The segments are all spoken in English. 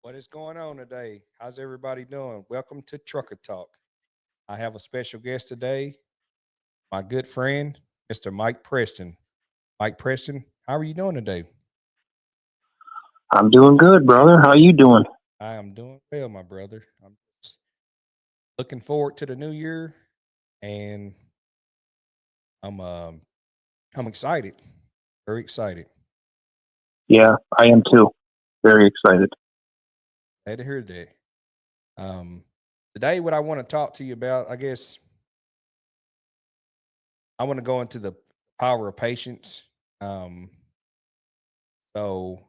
What is going on today? How's everybody doing? Welcome to Trucker Talk. I have a special guest today, my good friend, Mr. Mike Preston. Mike Preston, how are you doing today? I'm doing good, brother. How you doing? I am doing well, my brother. I'm just looking forward to the new year, and I'm um I'm excited, very excited. Yeah, I am too. Very excited. Glad to hear that. Um, Today, what I want to talk to you about, I guess, I want to go into the power of patience. Um, so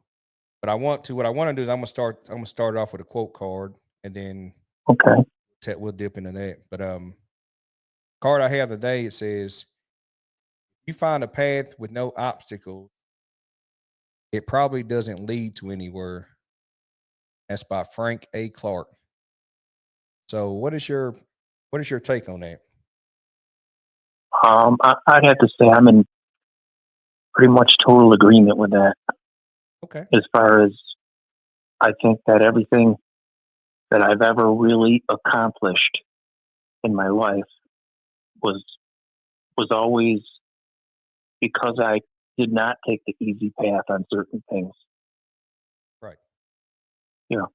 what I want to do is I'm gonna start off with a quote card, and then Okay. we'll dip into that. But card I have today, it says, "You find a path with no obstacles, it probably doesn't lead to anywhere." That's by Frank A. Clark. So what is your take on that? I'd have to say I'm in pretty much total agreement with that. Okay. As far as I think that everything that I've ever really accomplished in my life was was always because I did not take the easy path on certain things. Right. You know.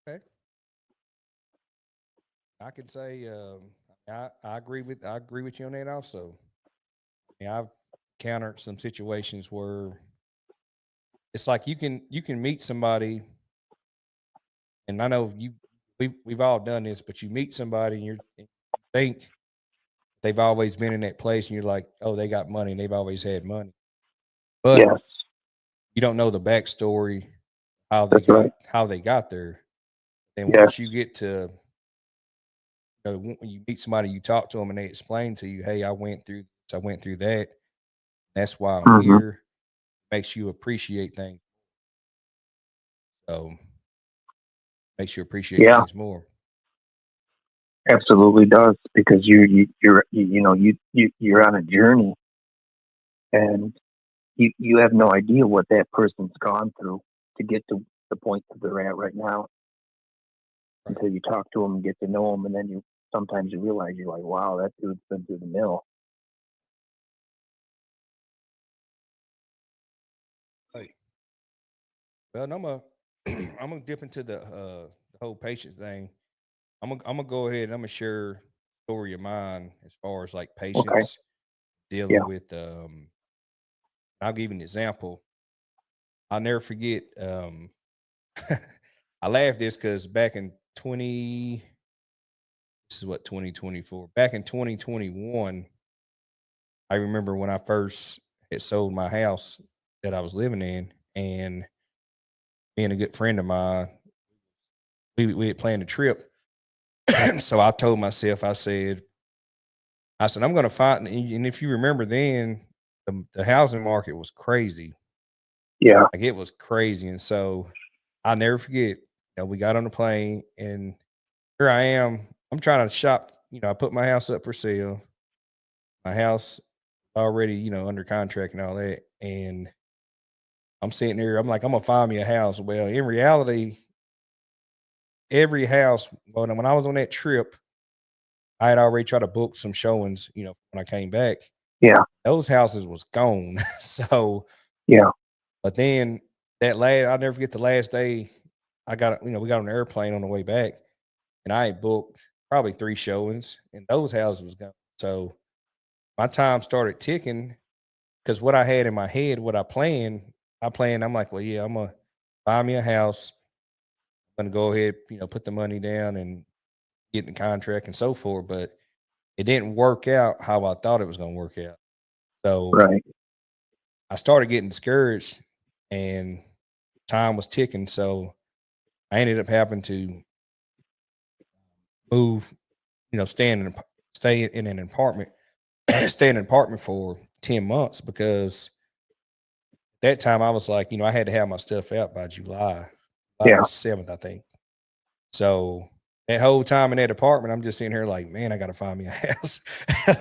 Okay. I can say I agree with you on that also. Yeah, I've encountered some situations where it's like you can meet somebody, and I know we've all done this, but you meet somebody and you think they've always been in that place, and you're like, oh, they got money, and they've always had money, but Yes, you don't know the backstory, that's right. how they got there. And Yes. once you get to, when you meet somebody, you talk to them, and they explain to you, hey, I went through that. That's why I'm Hmm. here. Makes you appreciate things. So makes you appreciate Yeah, things more. absolutely does because you're on a journey and you have no idea what that person's gone through to get to the point that they're at right now Right. until you talk to them and get to know them, and then you sometimes you realize you're like, wow, that dude's been through the mill. Right. Well, and I'm gonna dip into the whole patience thing. I'm gonna go ahead and I'm gonna share a story of mine as far as like Okay, patience dealing yeah, with I'll give you an example. I'll never forget I laugh this because back in 20 this is what 2024. Back in 2021, I remember when I first had sold my house that I was living in, and being a good friend of mine, we had planned a trip. So I told myself, I said, I'm going to find, and if you remember then, the housing market was crazy. yeah, Like it was crazy. And so I'll never forget, we got on the plane, and here I am. I'm trying to shop. I put my house up for sale. My house already, under contract and all that. And I'm sitting there, I'm like, I'm going to find me a house. Well, in reality, every house, when I was on that trip, I had already tried to book some showings, when I came back. yeah, Those houses was gone. So, yeah, but then I'll never forget the last day we got on an airplane on the way back, and I had booked probably 3 showings, and those houses was gone. So my time started ticking because what I had in my head, what I'm like, well, yeah, I'm gonna buy me a house. I'm gonna go ahead, put the money down and get in the contract and so forth. But it didn't work out how I thought it was gonna work out. So right, I started getting discouraged, and time was ticking. So I ended up having to move, stay in an apartment, stay in an apartment for 10 months because that time I was like, I had to have my stuff out by July yeah, the 7th, I think. So that whole time in that apartment, I'm just sitting here like, man, I got to find me a house.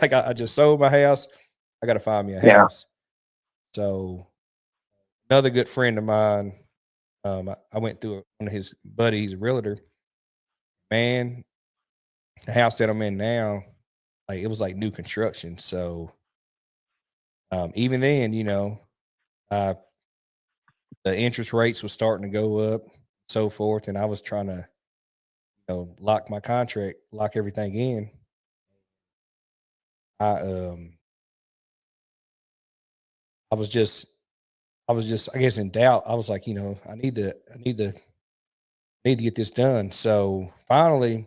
I just sold my house. I got to find me a yeah, house. So another good friend of mine, I went through one of his buddies, he's a realtor. Man, the house that I'm in now, like it was like new construction. So even then, uh, the interest rates was starting to go up, so forth, and I was trying to, lock my contract, lock everything in. I I was just I guess in doubt. I was like, I need to get this done. So finally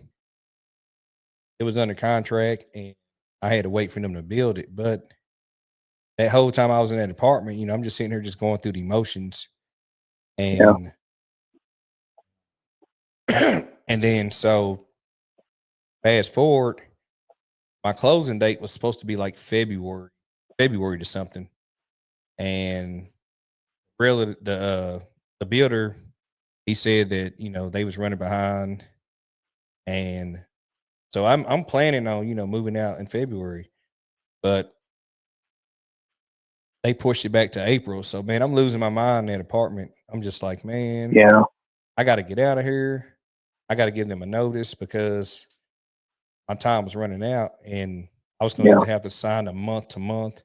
it was under contract and I had to wait for them to build it. But that whole time I was in that apartment, I'm just sitting here just going through the emotions Yeah. and and then so fast forward, my closing date was supposed to be like February to something. And really the builder, he said that, they was running behind. And so I'm planning on, moving out in February, but they pushed it back to April. So man, I'm losing my mind in that apartment. I'm just like, man, Yeah. I got to get out of here. I got to give them a notice because my time was running out and I was going to Yeah. either have to sign a month to month.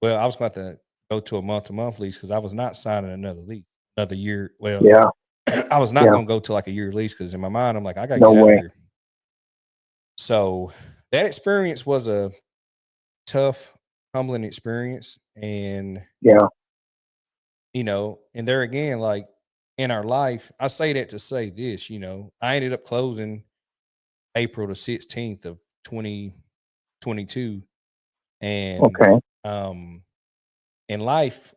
Well, I was going to have to go to a month to month lease because I was not signing another lease, another year. Well, Yeah. I was not Yeah. going to go to like a year lease because in my mind, I'm like, I got to No get out of way. here. So that experience was a tough, humbling experience. And, Yeah. and there again, like in our life, I say that to say this, I ended up closing April the 16th of 2022. And Okay. um in life,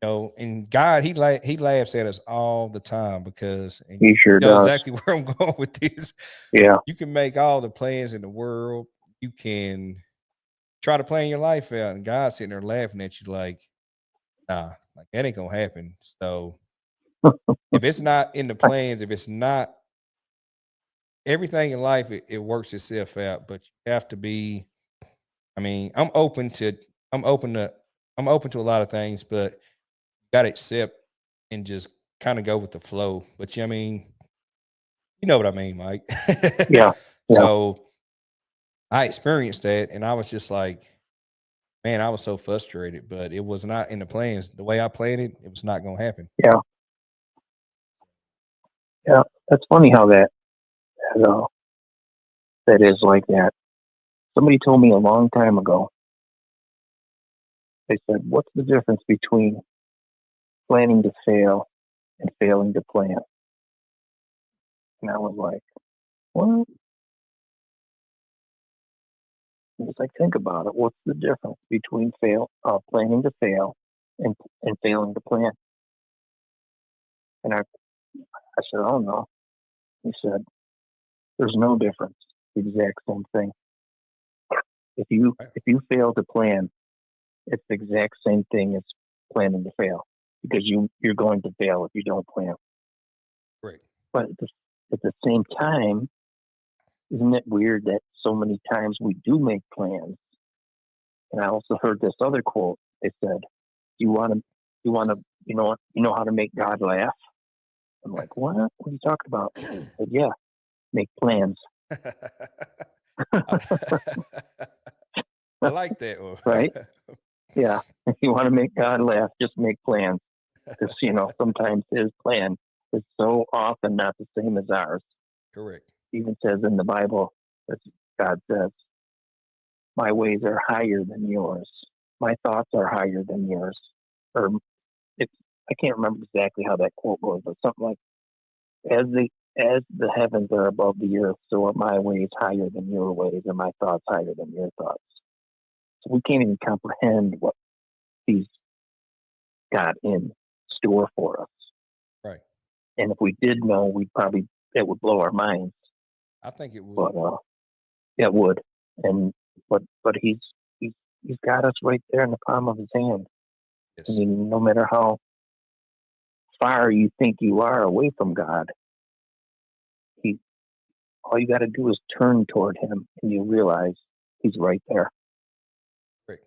and God, he laughs at us all the time because and He sure you know does. exactly where I'm going with this. Yeah. You can make all the plans in the world. You can try to plan your life out, and God's sitting there laughing at you like, nah, like that ain't gonna happen. So if it's not in the plans, if it's not everything in life, it works itself out. But you have to be. I mean, I'm open to, I'm open to a lot of things, but you gotta accept and just kind of go with the flow. But I mean, you know what I mean, Mike. Yeah. Yeah. So I experienced that, and I was just like, man, I was so frustrated, but it was not in the plans. The way I planned it, it was not going to happen. Yeah. Yeah. That's funny how uh, that is like that. Somebody told me a long time ago. They said, "What's the difference between planning to fail and failing to plan?" And I was like, "Well, just like think about it. What's the difference between planning to fail and failing to plan?" And I said, "Oh no." He said, "There's no difference. The exact same thing. Right. If you fail to plan, it's the exact same thing as planning to fail because you're going to fail if you don't plan. Great. But at the same time, isn't it weird that so many times we do make plans?" And I also heard this other quote. They said, "You want to, you know how to make God laugh." I'm like, "What? What are you talking about?" I said, "Yeah, make plans, I, I like that one. right? Yeah, if you want to make God laugh, just make plans because sometimes His plan is so often not the same as ours. Correct. Even says in the Bible that God says, "My ways are higher than yours. My thoughts are higher than yours." Or it's I can't remember exactly how that quote goes, but something like, as the heavens are above the earth, so are my ways higher than your ways, and my thoughts higher than your thoughts. So we can't even comprehend what He's got in store for us. Right. And if we did know, it would blow our minds. I think it would. But it would. And but he's got us right there in the palm of His hand. I Yes. mean, no matter how far you think you are away from God, he all you got to do is turn toward Him, and you realize He's right there. Great.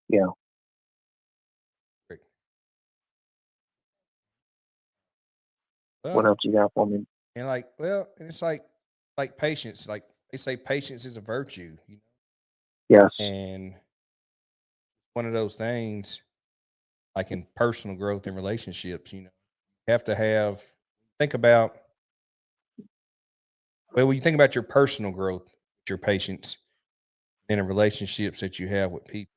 Yeah. Great. What Well, else you got for me? and like, well, and it's like patience. Like they say, patience is a virtue, Yes. and one of those things, like in personal growth and relationships, you have to have think about well, when you think about your personal growth, your patience, and the relationships that you have with people,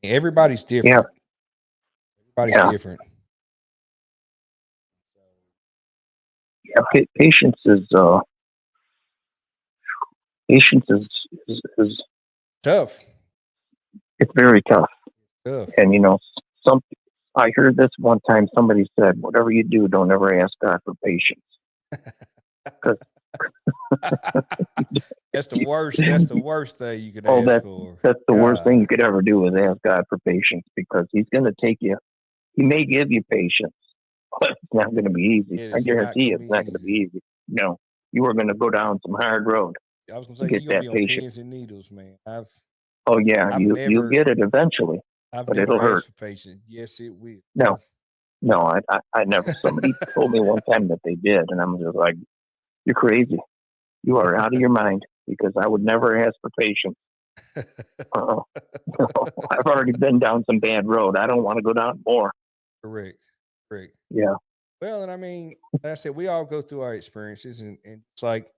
everybody's Yeah. different. Everybody's Yeah. different. Yeah. Patience is Tough, it's very tough. tough. And some I heard this one time. Somebody said, "Whatever you do, don't ever ask God for patience." Because That's the worst. That's the worst thing you could oh, ask for. that's the worst thing you God, could ever do is ask God for patience because He's going to take you. He may give you patience, but it's not going to be easy. it I is not guarantee you, gonna it's be not going to be easy. easy. No, you are going to go down some hard road I was gonna to say get you're gonna that be on patience. pins and needles, man. Oh yeah, I've you never get it eventually, I've but never it'll hurt. asked for patience. Yes, it will. No, no, I never. Somebody told me one time that they did, and I'm just like, you're crazy. You are out of your mind because I would never ask for patience. Uh-uh. I've already been down some bad road. I don't want to go down more. Correct. Correct. Yeah, Well, and I mean, like I said, we all go through our experiences, and it's like,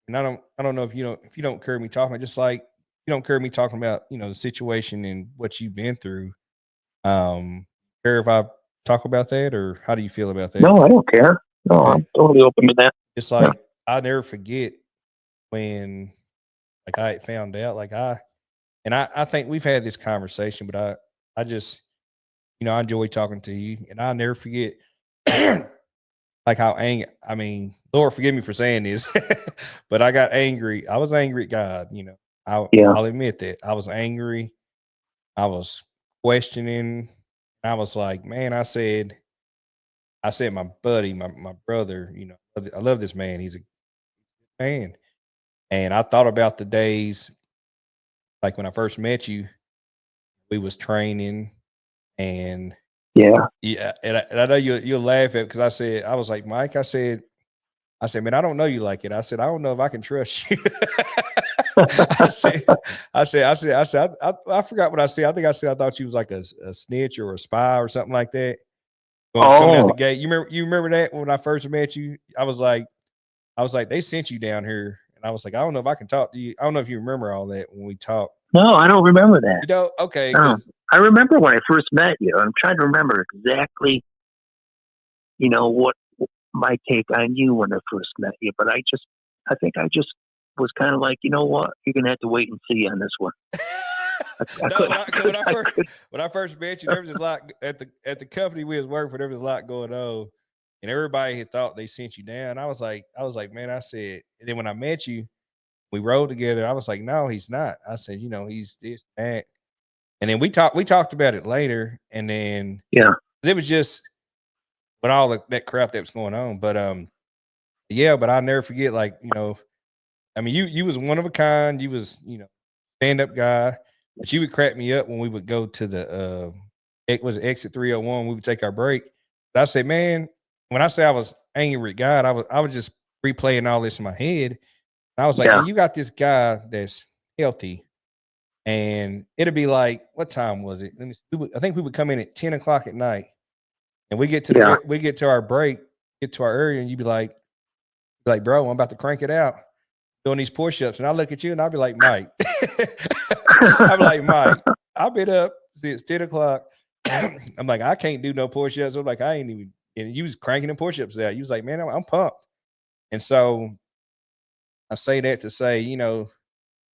and I don't know if you don't care me talking, just like you don't care me talking about the situation and what you've been through. Care if I talk about that, or how do you feel about that? no, I don't care. No, Okay, I'm totally open to that. it's Yeah, like I never forget when like I had found out, like I think we've had this conversation, but I just I enjoy talking to you, and I'll never forget like how angry. I mean, Lord forgive me for saying this, but I got angry. I was angry at God. yeah, I'll admit that I was angry. I was questioning. I was like, man, I said, my buddy, my brother, I love this man. He's a good man. And I thought about the days like when I first met you, we was training and yeah. yeah, and I know you'll laugh at because I was like, Mike, I said, man, I don't know you like it. I said, I don't know if I can trust you. I said, I forgot what I said. I think I said I thought you was like a snitch or a spy or something like that. Coming out the Oh, gate. You remember that when I first met you? I was like, they sent you down here. And I was like, I don't know if I can talk to you. I don't know if you remember all that when we talked. no, I don't remember that. Okay, No, because I remember when I first met you. I'm trying to remember exactly, what my take on you when I first met you. But I think I just was kind of like, you know what, you're gonna have to wait and see on this one. I no, could, when I I could, when I I first could. when I first met you, there was a lot at the company we was working for. There was a lot going on, and everybody had thought they sent you down. I was like, man, I said. And then when I met you, we rode together. I was like, no, he's not. I said, he's this that. And then we talked about it later, and then Yeah, it was just with all that crap that was going on. But yeah, but I'll never forget. Like I mean, you was one of a kind. You was stand up guy, but you would crack me up when we would go to the it was exit 301. We would take our break. But I said, man, when I say I was angry at God, I was just replaying all this in my head. And I was like, yeah, man, you got this guy that's healthy. And it'd be like, what time was it? Let me see. I think we would come in at 10 o'clock at night, and yeah. we get to our break, get to our area, and you'd be like, bro, I'm about to crank it out doing these push-ups. And I look at you and I'll be like, Mike. I'll be like, Mike, I've been up since 10 o'clock. I'm like, I can't do no push-ups. I'm like, I ain't even, and you was cranking them push-ups out. You was like, man, I'm pumped. And so I say that to say,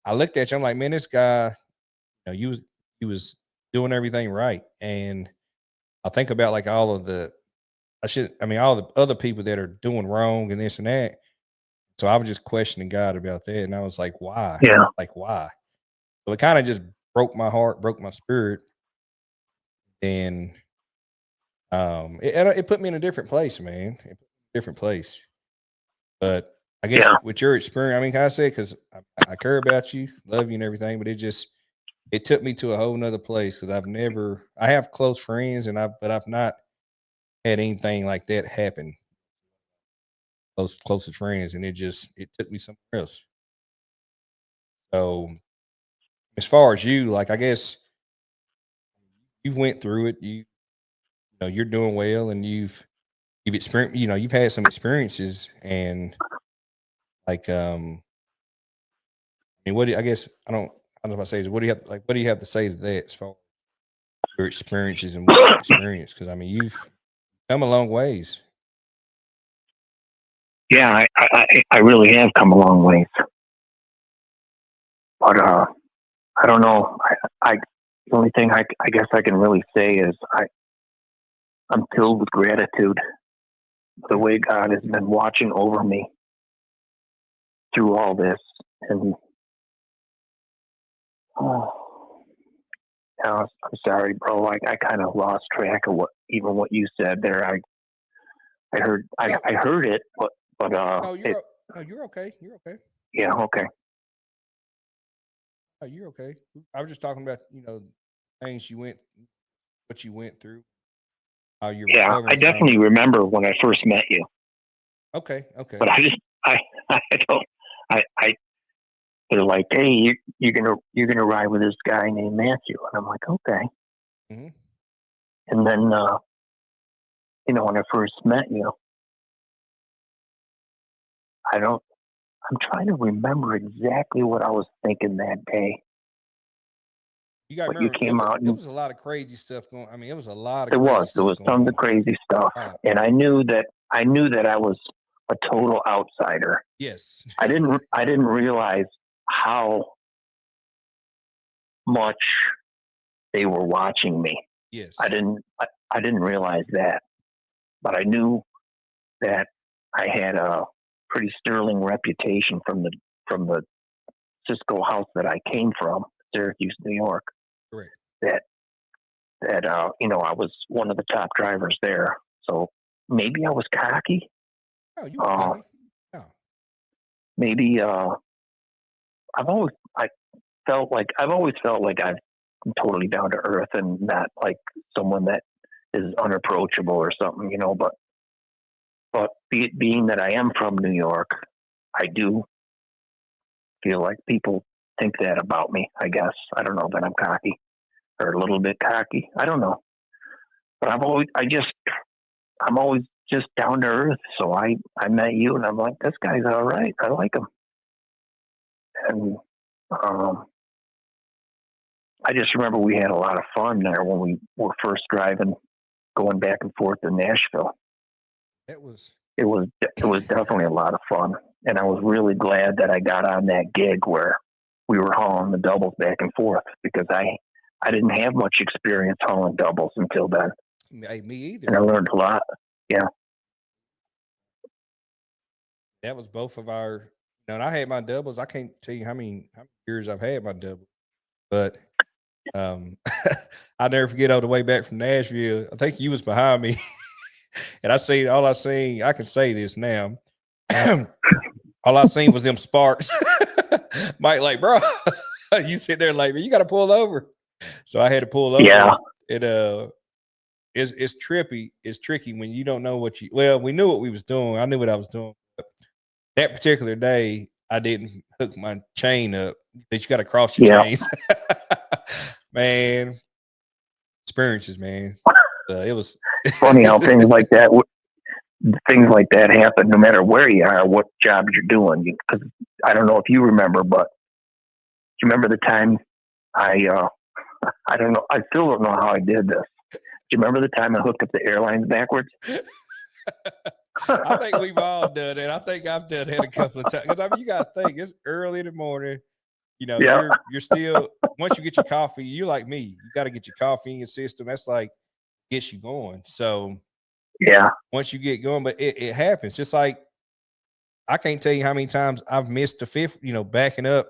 I looked at you, I'm like, man, this guy, he was doing everything right. And I think about like all of all the other people that are doing wrong and this and that. So I was just questioning God about that. And I was like, why? Yeah, Like, why? So it kind of just broke my heart, broke my spirit. And it put me in a different place, man. It put me in a different place. But I guess yeah, with your experience, I mean, can I say, because I care about you, love you and everything, but it took me to a whole nother place because I have close friends but I've not had anything like that happen. Closest friends, and it took me somewhere else. So as far as you, like, I guess you went through it. You know you're doing well, and you've experienced. You know you've had some experiences, and like I mean, I guess I don't know if I say this. What do you have like? What do you have to say to that as far as your experiences and what you experienced? Because I mean, you've come a long ways. Yeah, I really have come a long ways, but I don't know. I the only thing I guess I can really say is I'm filled with gratitude for the way God has been watching over me through all this, and oh, now I'm sorry, bro. I kind of lost track of what you said there. I heard No, I heard it, but no, it no, you're okay. You're okay. yeah, okay. No, you're okay. I was just talking about things you went, what you went through, how you're Yeah, I recovering from definitely it. remember when I first met you, Okay, okay. but I just I don't I they're like, hey, you're gonna ride with this guy named Matthew, and I'm like, okay. Hmm. And then when I first met you, I don't. I'm trying to remember exactly what I was thinking that day, You got to but you remember, came out it and was a lot of crazy stuff going. I mean, it was a lot of there crazy was stuff going tons of on. crazy stuff, A lot. and I knew that I was a total outsider. Yes. I didn't realize how much they were watching me. I Yes. didn't I, I didn't realize that, but I knew that I had a pretty sterling reputation from the Cisco house that I came from, Syracuse, New York. Correct. That I was one of the top drivers there. So maybe I was cocky. Oh, you weren't Uh, cocky. No. maybe I've always I I've always felt like I'm totally down to earth and not like someone that is unapproachable or something, But being that I am from New York, I do feel like people think that about me. I guess I don't know that I'm cocky or a little bit cocky. I don't know, but I'm always just down to earth. So I met you, and I'm like, this guy's all right. I like him, and um, I just remember we had a lot of fun there when we were first driving, going back and forth to Nashville. That was. It was definitely a lot of fun, and I was really glad that I got on that gig where we were hauling the doubles back and forth because I didn't have much experience hauling doubles until then, Hey, me and I either. learned a lot. Yeah, That was both of our. And I had my doubles. I can't tell you how many years I've had my double, but um, I'll never forget on the way back from Nashville. I think you was behind me, and I seen. I can say this now. All I seen was them sparks. Mike, like, bro, you sit there like, man, you got to pull over. So I had to pull yeah, over. It it's trippy. It's tricky when you don't know what you. Well, we knew what we was doing. I knew what I was doing. But that particular day, I didn't hook my chain up. That you got to cross your yeah. chains, man. Experiences, man. It was. Funny how things like that happen no matter where you are, what job you're doing. Because I don't know if you remember, but do you remember the time I don't know. I still don't know how I did this. Do you remember the time I hooked up the airlines backwards? I think we've all done it. I think I've done it a couple of times. Because I mean, you got to think it's early in the morning. You know, Yeah, you're still once you get your coffee, you're like me. You got to get your coffee in your system. That's like gets you going. So yeah, once you get going, but it happens. Just like I can't tell you how many times I've missed the fifth. Backing up.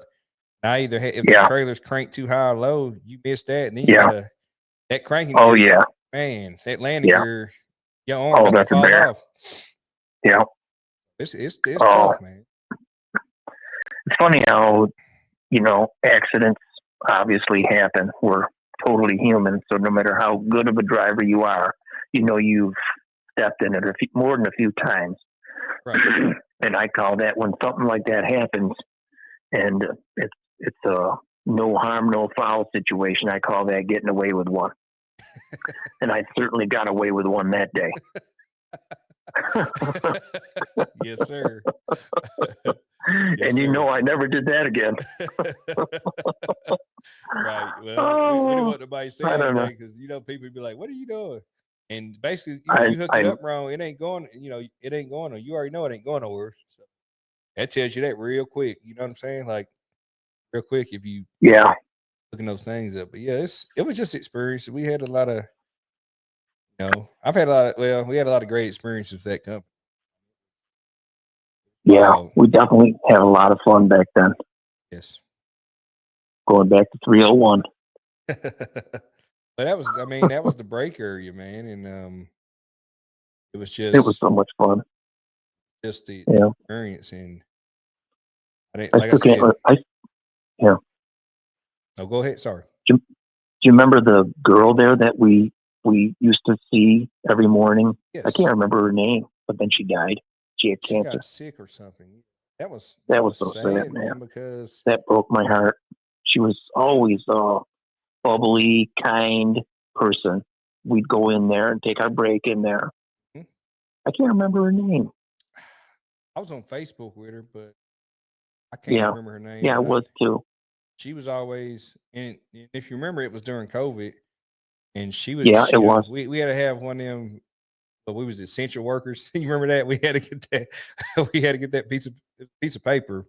I either if the yeah, trailer's cranked too high or low, you miss that, and then you yeah. gotta that cranking Oh gear. yeah, Man, that landing yeah. gear, your arm Oh, about to that's a fall bear. off. Yeah. It's Oh, tough, man. it's funny how accidents obviously happen. We're totally human, so no matter how good of a driver you are, you've stepped in it more than a few times. Right. And I call that when something like that happens, and it's a no harm, no foul situation. I call that getting away with one, and I certainly got away with one that day. Yes, sir. Yes, And sir. I never did that again. Right. Well, we don't Oh, want nobody I saying don't know. anything because people be like, "What are you doing?" And basically, I you hook I it up wrong, it ain't going. It ain't going. You already know it ain't going nowhere. So that tells you that real quick. You know what I'm saying? Like real quick if you yeah looking those things up. But yeah, it was just experience. We had a lot of, I've had a lot of. Well, we had a lot of great experiences with that company. yeah Wow. we definitely had a lot of fun back then. Yes. Going back to 301. But that was, I mean, that was the break area, man, and it was It was just so much fun. the Yeah, experience, and I didn't, I like I still can't. said. Yeah. Oh, go ahead. Sorry. Do you remember the girl there that we used to see every morning? I Yes, can't remember her name, but then she died. She had she cancer. got sick or something. That was That was so sad, sad, man. man, because That broke my heart. She was always a bubbly, kind person. We'd go in there and take our break in there. hmm, I can't remember her name. I was on Facebook with her, but I can't Yeah, remember her name. yeah, I But was too. she was always, and if you remember, it was during COVID, and she Yeah, was, it was. we had to have one of them. But we was essential workers. You remember that? We had to get that. We had to get that piece of paper.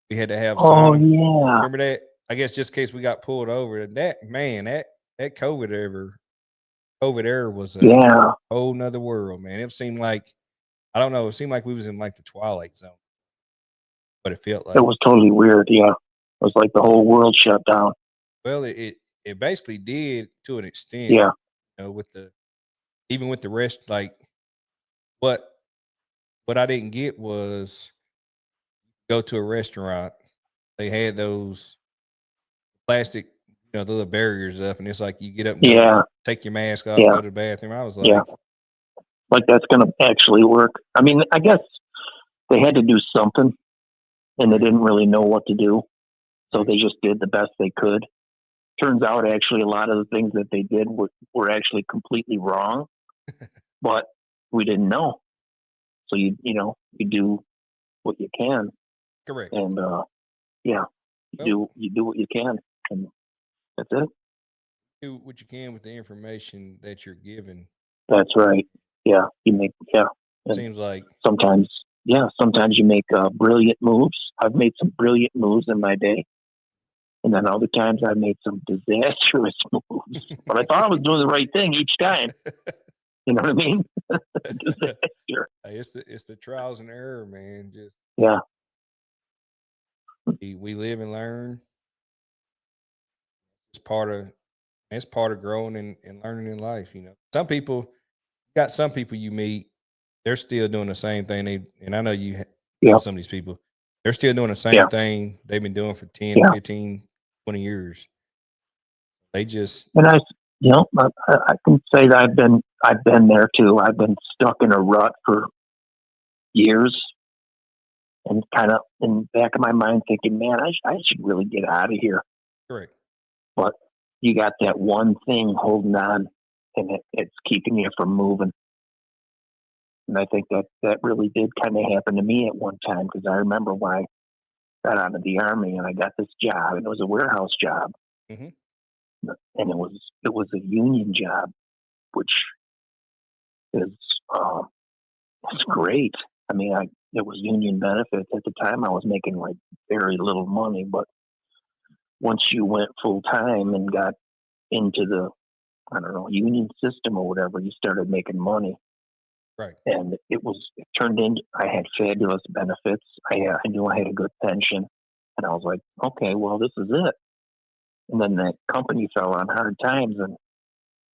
We had to have sign Oh them. yeah, Remember that? I guess just in case we got pulled over. That man, that COVID era was a yeah. whole nother world, man. It seemed like, I don't know. It seemed like we was in like the twilight zone, but it felt It like. was totally weird. Yeah, it was like the whole world shut down. Well, it basically did to an extent. Yeah, With the, even with the rest, like what what I didn't get was go to a restaurant. They had those plastic, the little barriers up, and it's like you get up and go yeah, take your mask off, yeah, go to the bathroom. I was yeah. like, Like that's gonna actually work. I mean, I guess they had to do something, and they right, didn't really know what to do, so right, they just did the best they could. Turns out, actually, a lot of the things that they did were actually completely wrong, but we didn't know. So you do what you can, correct. and yeah, Well, you do what you can, and that's it. do what you can with the information that you're given. That's right. Yeah, you make and Seems like, sometimes sometimes you make brilliant moves. I've made some brilliant moves in my day, and then other times I've made some disastrous moves. But I thought I was doing the right thing each time. You know what I mean? Disaster. hey, it's the trials and error, man. Just Yeah, we live and learn. It's part of it's part of growing and learning in life. Some people, got some people you meet, they're still doing the same thing. And I know you know yeah, some of these people. They're still doing the yeah, same thing they've been doing for 10, yeah. 15, 20 years. They just, And I can say that I've been there too. I've been stuck in a rut for years, and kind of in the back of my mind thinking, man, I should really get out of here. correct. But you got that one thing holding on, and it's keeping you from moving. And I think that really did kind of happen to me at one time, because I remember when I got out of the army and I got this job, and it was a warehouse job, Hmm. and it was a union job, which is um, it's great. I mean, it was union benefits at the time. I was making like very little money, but once you went full time and got into the, I don't know, union system or whatever, you started making money. Right. And it turned into, I had fabulous benefits. I knew I had a good pension, and I was like, okay, well, this is it. And then that company fell on hard times and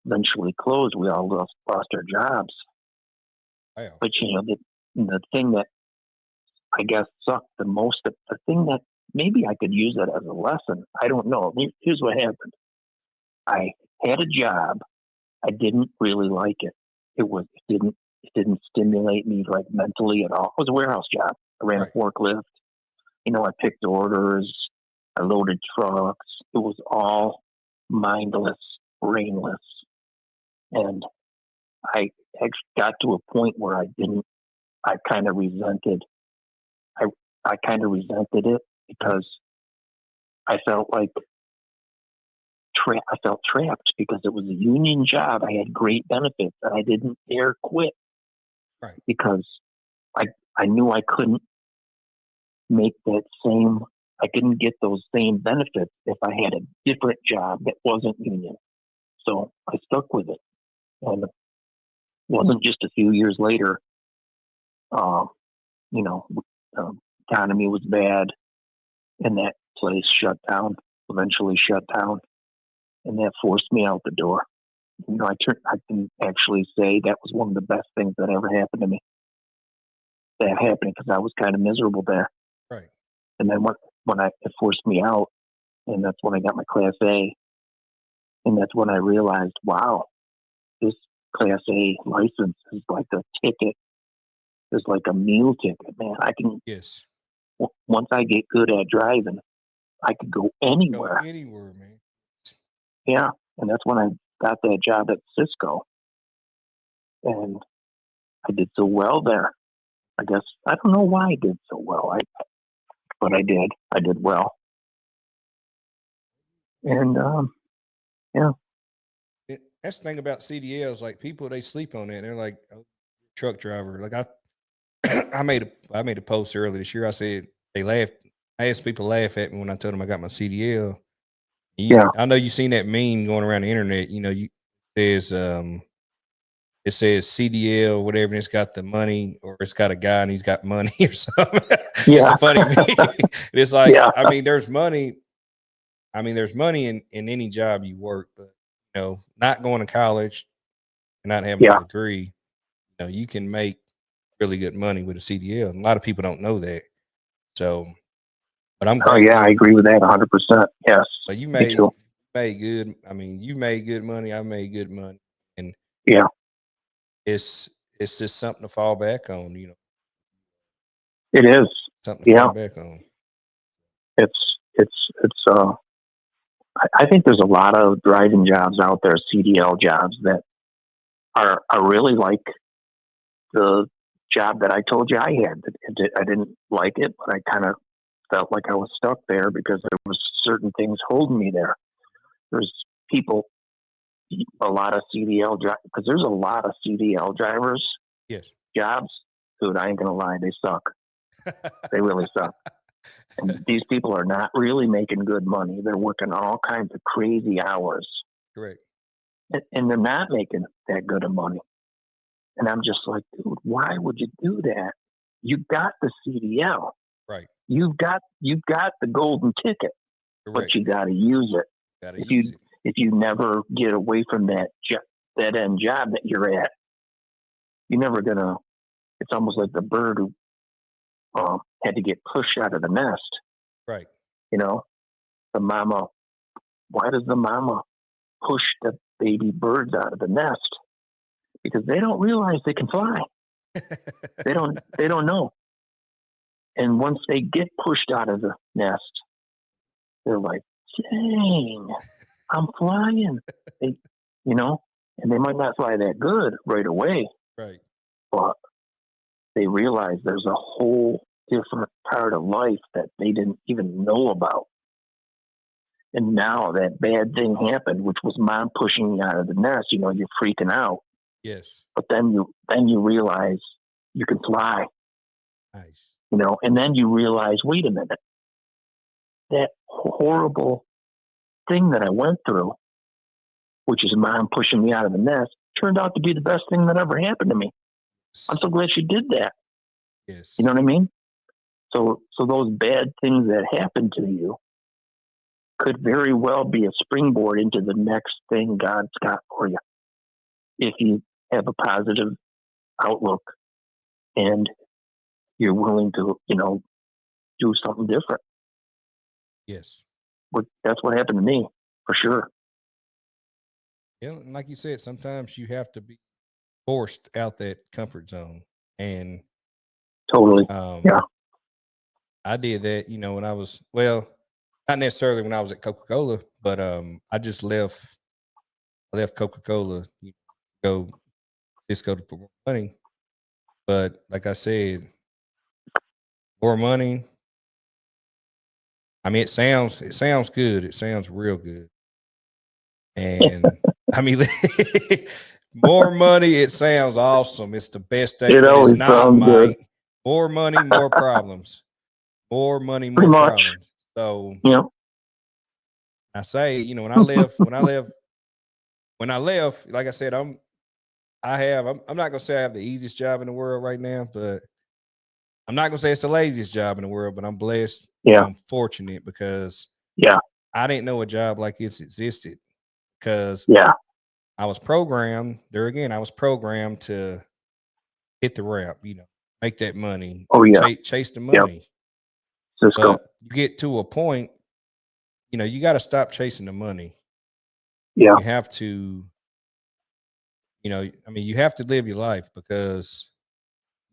eventually closed. We all lost our jobs. Wow. But the thing that I guess sucked the most, the thing that maybe I could use that as a lesson. I don't know. Here's what happened. I had a job. I didn't really like it. It didn't stimulate me like mentally at all. It was a warehouse job. I ran Right. a forklift. I picked orders. I loaded trucks. It was all mindless, brainless. And I actually got to a point where I kind of resented, I, I kind of resented it because I felt like I felt trapped because it was a union job. I had great benefits and I didn't dare quit Right. because I knew I couldn't make I couldn't get those same benefits if I had a different job that wasn't union. So I stuck with it. And it wasn't just a few years later, uh, you know, economy was bad and that place eventually shut down. And that forced me out the door. I can actually say that was one of the best things that ever happened to me. That happened because I was kind of miserable there. Right. And then it forced me out, and that's when I got my Class A. And that's when I realized, wow, this Class A license is like a ticket. It's like a meal ticket, man. Yes. Once I get good at driving, I could go Go anywhere. anywhere, man. Yeah. And that's when I got that job at Cisco. And I did so well there. I guess I don't know why I did so well. But I did. I did well. And yeah, That's the thing about CDLs. Like people, they sleep on it. They're like, oh, truck driver. Like I made a post earlier this year. I said they laughed. I asked people to laugh at me when I told them I got my CDL. yeah, I know you've seen that meme going around the internet. Says it says CDL whatever, and it's got the money, or it's got a guy and he's got money or something. It's yeah, a funny meme. It's like, yeah, I mean, there's money. I mean, there's money in any job you work, but not going to college and not having a yeah. degree, you can make really good money with a CDL. And a lot of people don't know that. So, but I'm Oh yeah, I grateful. agree with that 100%. Yes, But you me too. made good. I mean, you made good money. I made good money, and Yeah, it's it's just something to fall back on. it is. Something to Yeah, fall back on. it's. I think there's a lot of driving jobs out there, CDL jobs that are really like the job that I told you I had. I didn't like it, but I kind of felt like I was stuck there because there was certain things holding me there. There's people, a lot of CDL drivers, because there's a lot of CDL drivers Yes. jobs. Dude, I ain't gonna lie, they suck. They really suck. And these people are not really making good money. They're working all kinds of crazy hours, Correct. and they're not making that good of money. And I'm just like, dude, why would you do that? You got the CDL. Right. You've got the golden ticket, but Correct. you got to use it. Got to If use it. you never get away from that end job that you're at, you're never gonna. It's almost like the bird who had to get pushed out of the nest. Right. The mama. Why does the mama push the baby birds out of the nest? Because they don't realize they can fly. They don't. They don't know. And once they get pushed out of the nest, they're like, "Dang, I'm flying!" They, and they might not fly that good right away, Right. but they realize there's a whole different part of life that they didn't even know about. And now that bad thing happened, which was mom pushing you out of the nest. You're freaking out, Yes. but then you realize you can fly. Nice. And then you realize, wait a minute, that horrible thing that I went through, which is mom pushing me out of the nest, turned out to be the best thing that ever happened to me. I'm so glad she did that. Yes. You know what I mean? So those bad things that happened to you could very well be a springboard into the next thing God's got for you. If you have a positive outlook and you're willing to, do something different. Yes. That's what happened to me, for sure. Yeah, and like you said, sometimes you have to be forced out that comfort zone. And Totally. Yeah. I did that, when I was, well, not necessarily when I was at Coca-Cola, but I left Coca-Cola, go Cisco for more money. But like I said, more money. I mean, it sounds good. It sounds real good. And I mean, more money, it sounds awesome. It's the best thing, It but it's always not, sounds good. Mike. More money, more problems. More money, Pretty more much. problems. So Yeah. I say, when I left, like I said, I'm not gonna say I have the easiest job in the world right now, but I'm not gonna say it's the laziest job in the world, but I'm blessed. Yeah. I'm fortunate because Yeah. I didn't know a job like this existed because Yeah. I was programmed there again. I was programmed to hit the ramp, make that money, Oh yeah. chase the Yeah. money. Cisco. But you get to a point, you got to stop chasing the money. Yeah. You have to, you have to live your life because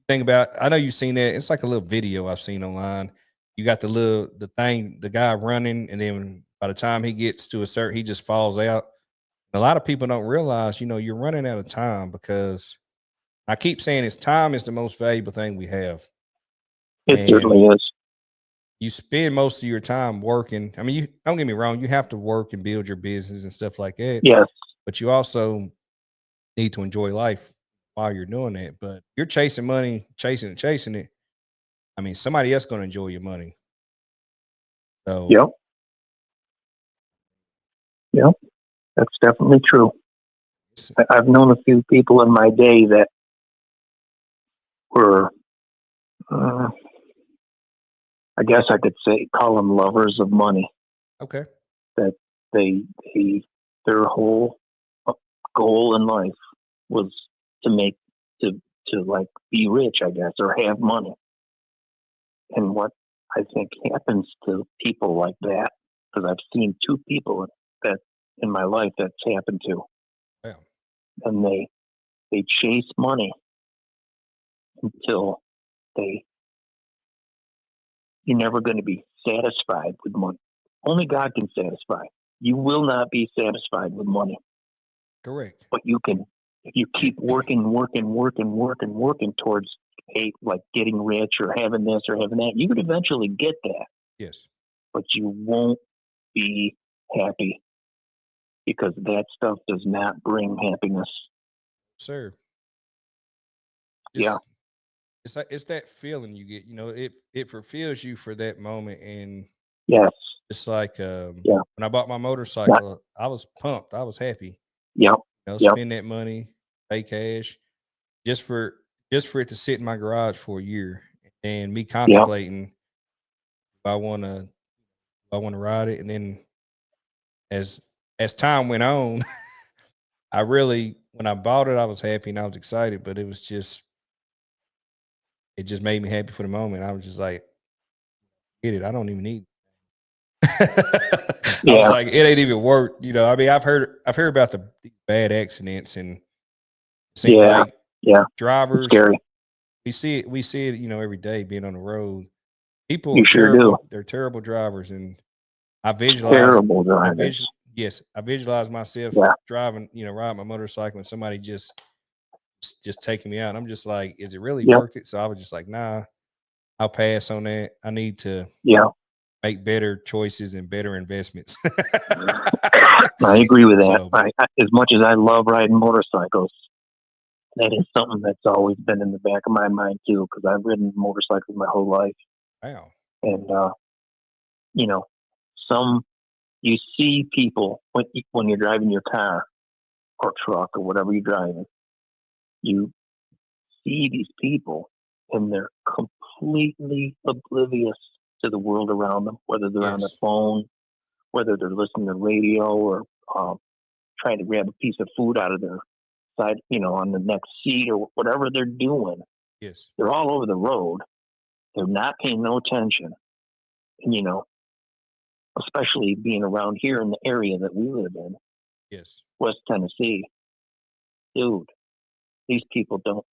think about, I know you've seen that. It's like a little video I've seen online. You got the guy running, and then by the time he gets to a certain, he just falls out. A lot of people don't realize, you're running out of time because I keep saying time is the most valuable thing we have. It And certainly is. you spend most of your time working. I mean, you don't get me wrong, you have to work and build your business and stuff like that. Yes. But you also need to enjoy life while you're doing that. But you're chasing money, chasing it. I mean, somebody else gonna enjoy your money. So Yep. Yep. That's definitely true. I've known a few people in my day that were, I guess I could say, call them lovers of money. okay. That they their whole goal in life was to make to like be rich, I guess, or have money. And what I think happens to people like that, because I've seen two people that in my life that's happened to, Yeah. and they chase money until they you're never going to be satisfied with money. Only God can satisfy. You will not be satisfied with money. Correct. But you can, if you keep working towards like getting rich or having this or having that, you could eventually get that. Yes. But you won't be happy because that stuff does not bring happiness. Sir. Yeah. It's that feeling you get, it fulfills you for that moment. And Yes. it's like Yeah. when I bought my motorcycle, I was pumped. I was happy. Yep. Yep. Spend that money, pay cash, just for it to sit in my garage for a year, and me contemplating if I want to ride it. And then as time went on, I really, when I bought it, I was happy and I was excited, but it just made me happy for the moment. I was just like, get it. I don't even need I was like, it ain't even worth, I mean, I've heard about the bad accidents, and it seems like drivers, scary. we see it, every day being on the road. People You are sure terrible. do. They're terrible drivers. And I visualize, Terrible drivers. I visualize myself Yeah. driving, riding my motorcycle and somebody just taking me out. I'm just like, is it really Yep. worth it? So I was just like, nah, I'll pass on that. I need to make better choices and better investments. I agree with that. So, as much as I love riding motorcycles, that is something that's always been in the back of my mind too, because I've ridden motorcycles my whole life. wow. And you see people when you're driving your car or truck or whatever you're driving, you see these people and they're completely oblivious to the world around them, whether they're on the phone, whether they're listening to radio, or trying to grab a piece of food out of their side, on the next seat, or whatever they're doing. Yes. They're all over the road. They're not paying no attention. And, especially being around here in the area that we live in, yes, West Tennessee, dude, These people don't.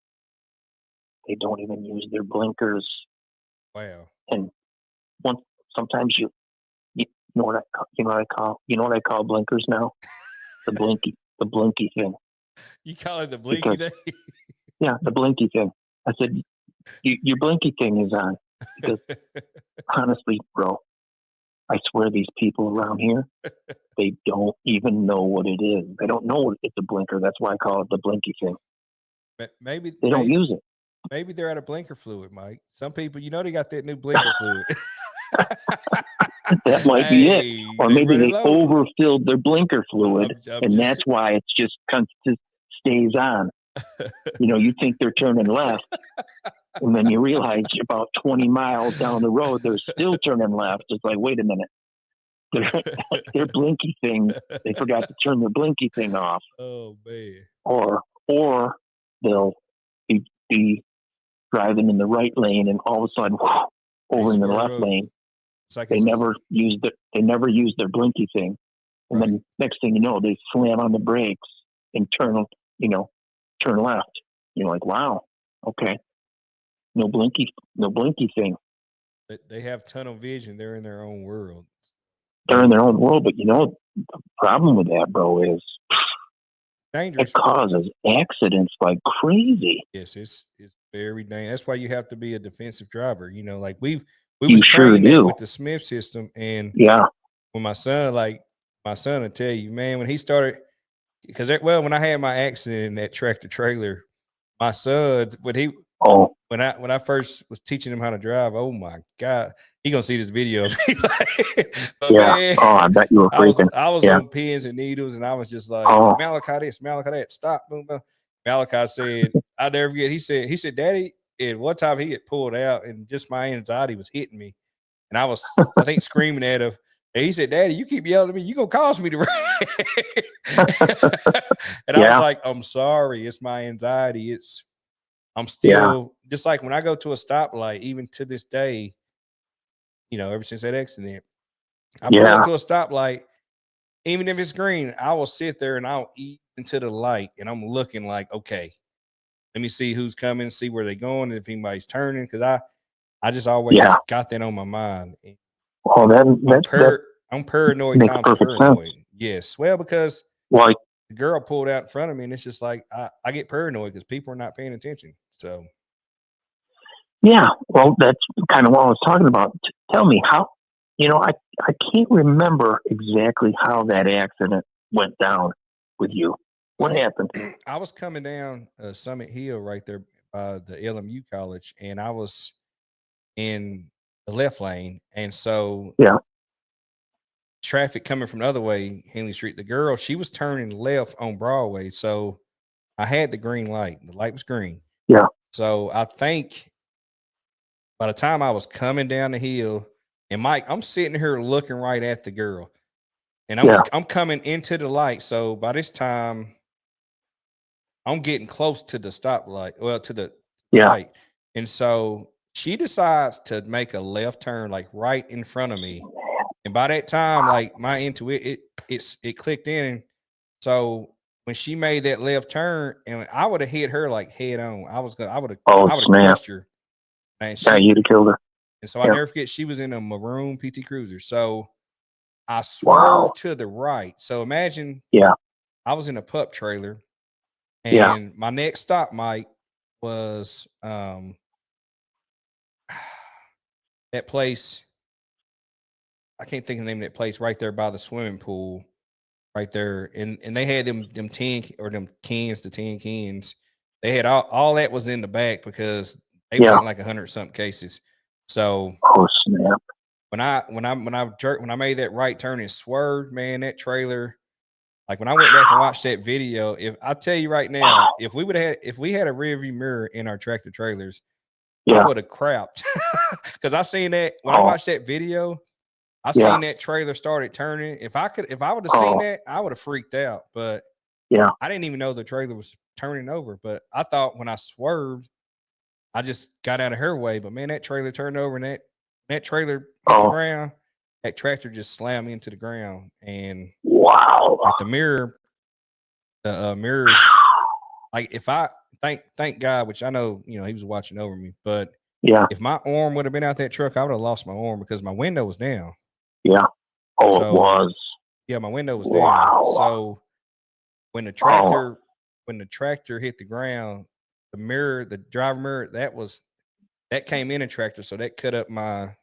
They don't even use their blinkers. Wow. And once sometimes you know what I call blinkers now. The blinky thing. You call it the Because blinky day? yeah, the blinky thing. I said your blinky thing is on. Because honestly, bro, I swear these people around here, they don't even know what it is. They don't know it's a blinker. That's why I call it the blinky thing. Maybe They don't maybe use it. maybe they're out of blinker fluid, Mike. Some people, they got that new blinker fluid. That might be it. Hey, Or they maybe running they low. overfilled their blinker fluid, I'm and just that's why it's just stays on. You think they're turning left, and then you realize about 20 miles down the road, they're still turning left. It's like, wait a minute. Their blinky thing, they forgot to turn their blinky thing off. Oh man. Or they'll be driving in the right lane, and all of a sudden, over in the left lane. It's like They never use their blinky thing, and then next thing you know, they slam on the brakes and turn left. You're like, wow, okay, no blinky thing. they have tunnel vision. They're in their own world. They're in their own world, but the problem with that, bro, is Dangerous. it causes accidents like crazy. Yes, it's very dangerous. That's why you have to be a defensive driver. Like we You was sure trained that do. with the Smith system, and Yeah. when my son will tell you, man, when he started, because when I had my accident in that tractor trailer, my son when I first was teaching him how to drive, oh my God, he gonna see this video of me but yeah. man, I bet you were freaking. I was yeah. on pins and needles, and I was just like, Malachi this, Malachi that, stop, boom, boom. Malachi said, I never forget. He said, Daddy, and one time he had pulled out, and just my anxiety was hitting me, and I was, I think, screaming at him. And he said, Daddy, you keep yelling at me, you gonna cause me to and I was like, I'm sorry, it's my anxiety. I'm still just like when I go to a stoplight, even to this day, ever since that accident, I pull up to a stoplight, even if it's green, I will sit there and I'll eat into the light, and I'm looking like, okay, let me see who's coming, see where they're going, and if anybody's turning, because I just always got that on my mind. Well, I'm paranoid makes times perfect paranoid. sense. Yes, well, because Like the girl pulled out in front of me, and it's just like I get paranoid because people are not paying attention. So, yeah, well, that's kind of what I was talking about. Tell me how. I can't remember exactly how that accident went down with you. What happened? I was coming down Summit Hill right there by the LMU college, and I was in the left lane, and so traffic coming from the other way, Henley Street. The girl, she was turning left on Broadway, so I had the green light. The light was green. Yeah. So I think by the time I was coming down the hill, and Mike, I'm sitting here looking right at the girl, and I'm coming into the light. So by this time, I'm getting close to the stoplight, well, to the light. And so she decides to make a left turn, like right in front of me. And by that time, like my intuition, it clicked in. So when she made that left turn, and I would have hit her like head on, I would have crushed her. And you'd have killed her. And so I never forget, she was in a maroon PT Cruiser. So I swerved to the right. So imagine, I was in a pup trailer. And my next stop, Mike, was that place. I can't think of the name of that place right there by the swimming pool, right there. And they had them 10 or them cans, the 10 cans. They had all that was in the back because they was in like 100 something cases. So snap. When I made that right turn and swerved, man, that trailer. Like when I went back and watched that video, if I tell you right now, if we had a rear view mirror in our tractor trailers, I would have crapped because I seen that when I watched that video, I seen that trailer started turning. If I would have seen that, I would have freaked out. But I didn't even know the trailer was turning over. But I thought when I swerved, I just got out of her way. But man, that trailer turned over, and that trailer hit the ground. That tractor just slammed me into the ground, and wow! Like the mirrors, like if I thank God, which I know, he was watching over me. But Yeah. if my arm would have been out that truck, I would have lost my arm because my window was down. Yeah. Oh, it So was. yeah, my window was down. Wow. So when the Oh, tractor hit the ground, the driver mirror, that came in a tractor, so that cut up I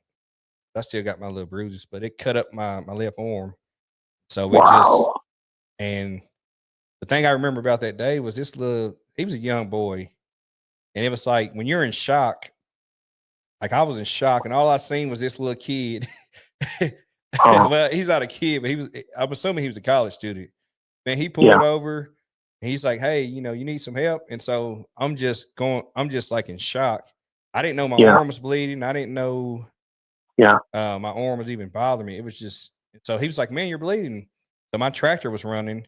still got my little bruises, but it cut up my left arm. So it just wow. and the thing I remember about that day was he was a young boy, and it was like when you're in shock, like I was in shock, and all I seen was this little kid. Oh, Well, he's not a kid, but I'm assuming he was a college student. Man, he yeah. pulled over and he's like, "Hey, you need some help?" And so I'm just like in shock. I didn't know my Yeah. arm was bleeding. I didn't know Yeah. my arm was even bothering me. It was just so he was like, "Man, you're bleeding." So my tractor was running,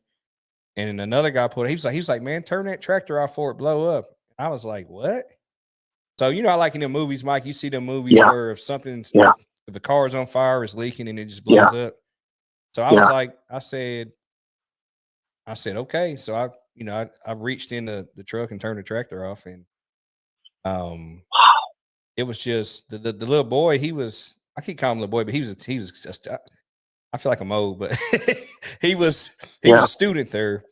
and another guy pulled. He's like, "Man, turn that tractor off before it blow up." I was like, "What?" So I like in the movies, Mike, you see the movies Yeah. where Yeah. if the car is on fire, it's leaking and it just Yeah. blows up. So I was Yeah. like, I said, okay. So I reached in the truck and turned the tractor off, and um, it was just the little boy. I keep calling him little boy, but he was just I feel like I'm old, but he was Yeah. a student there,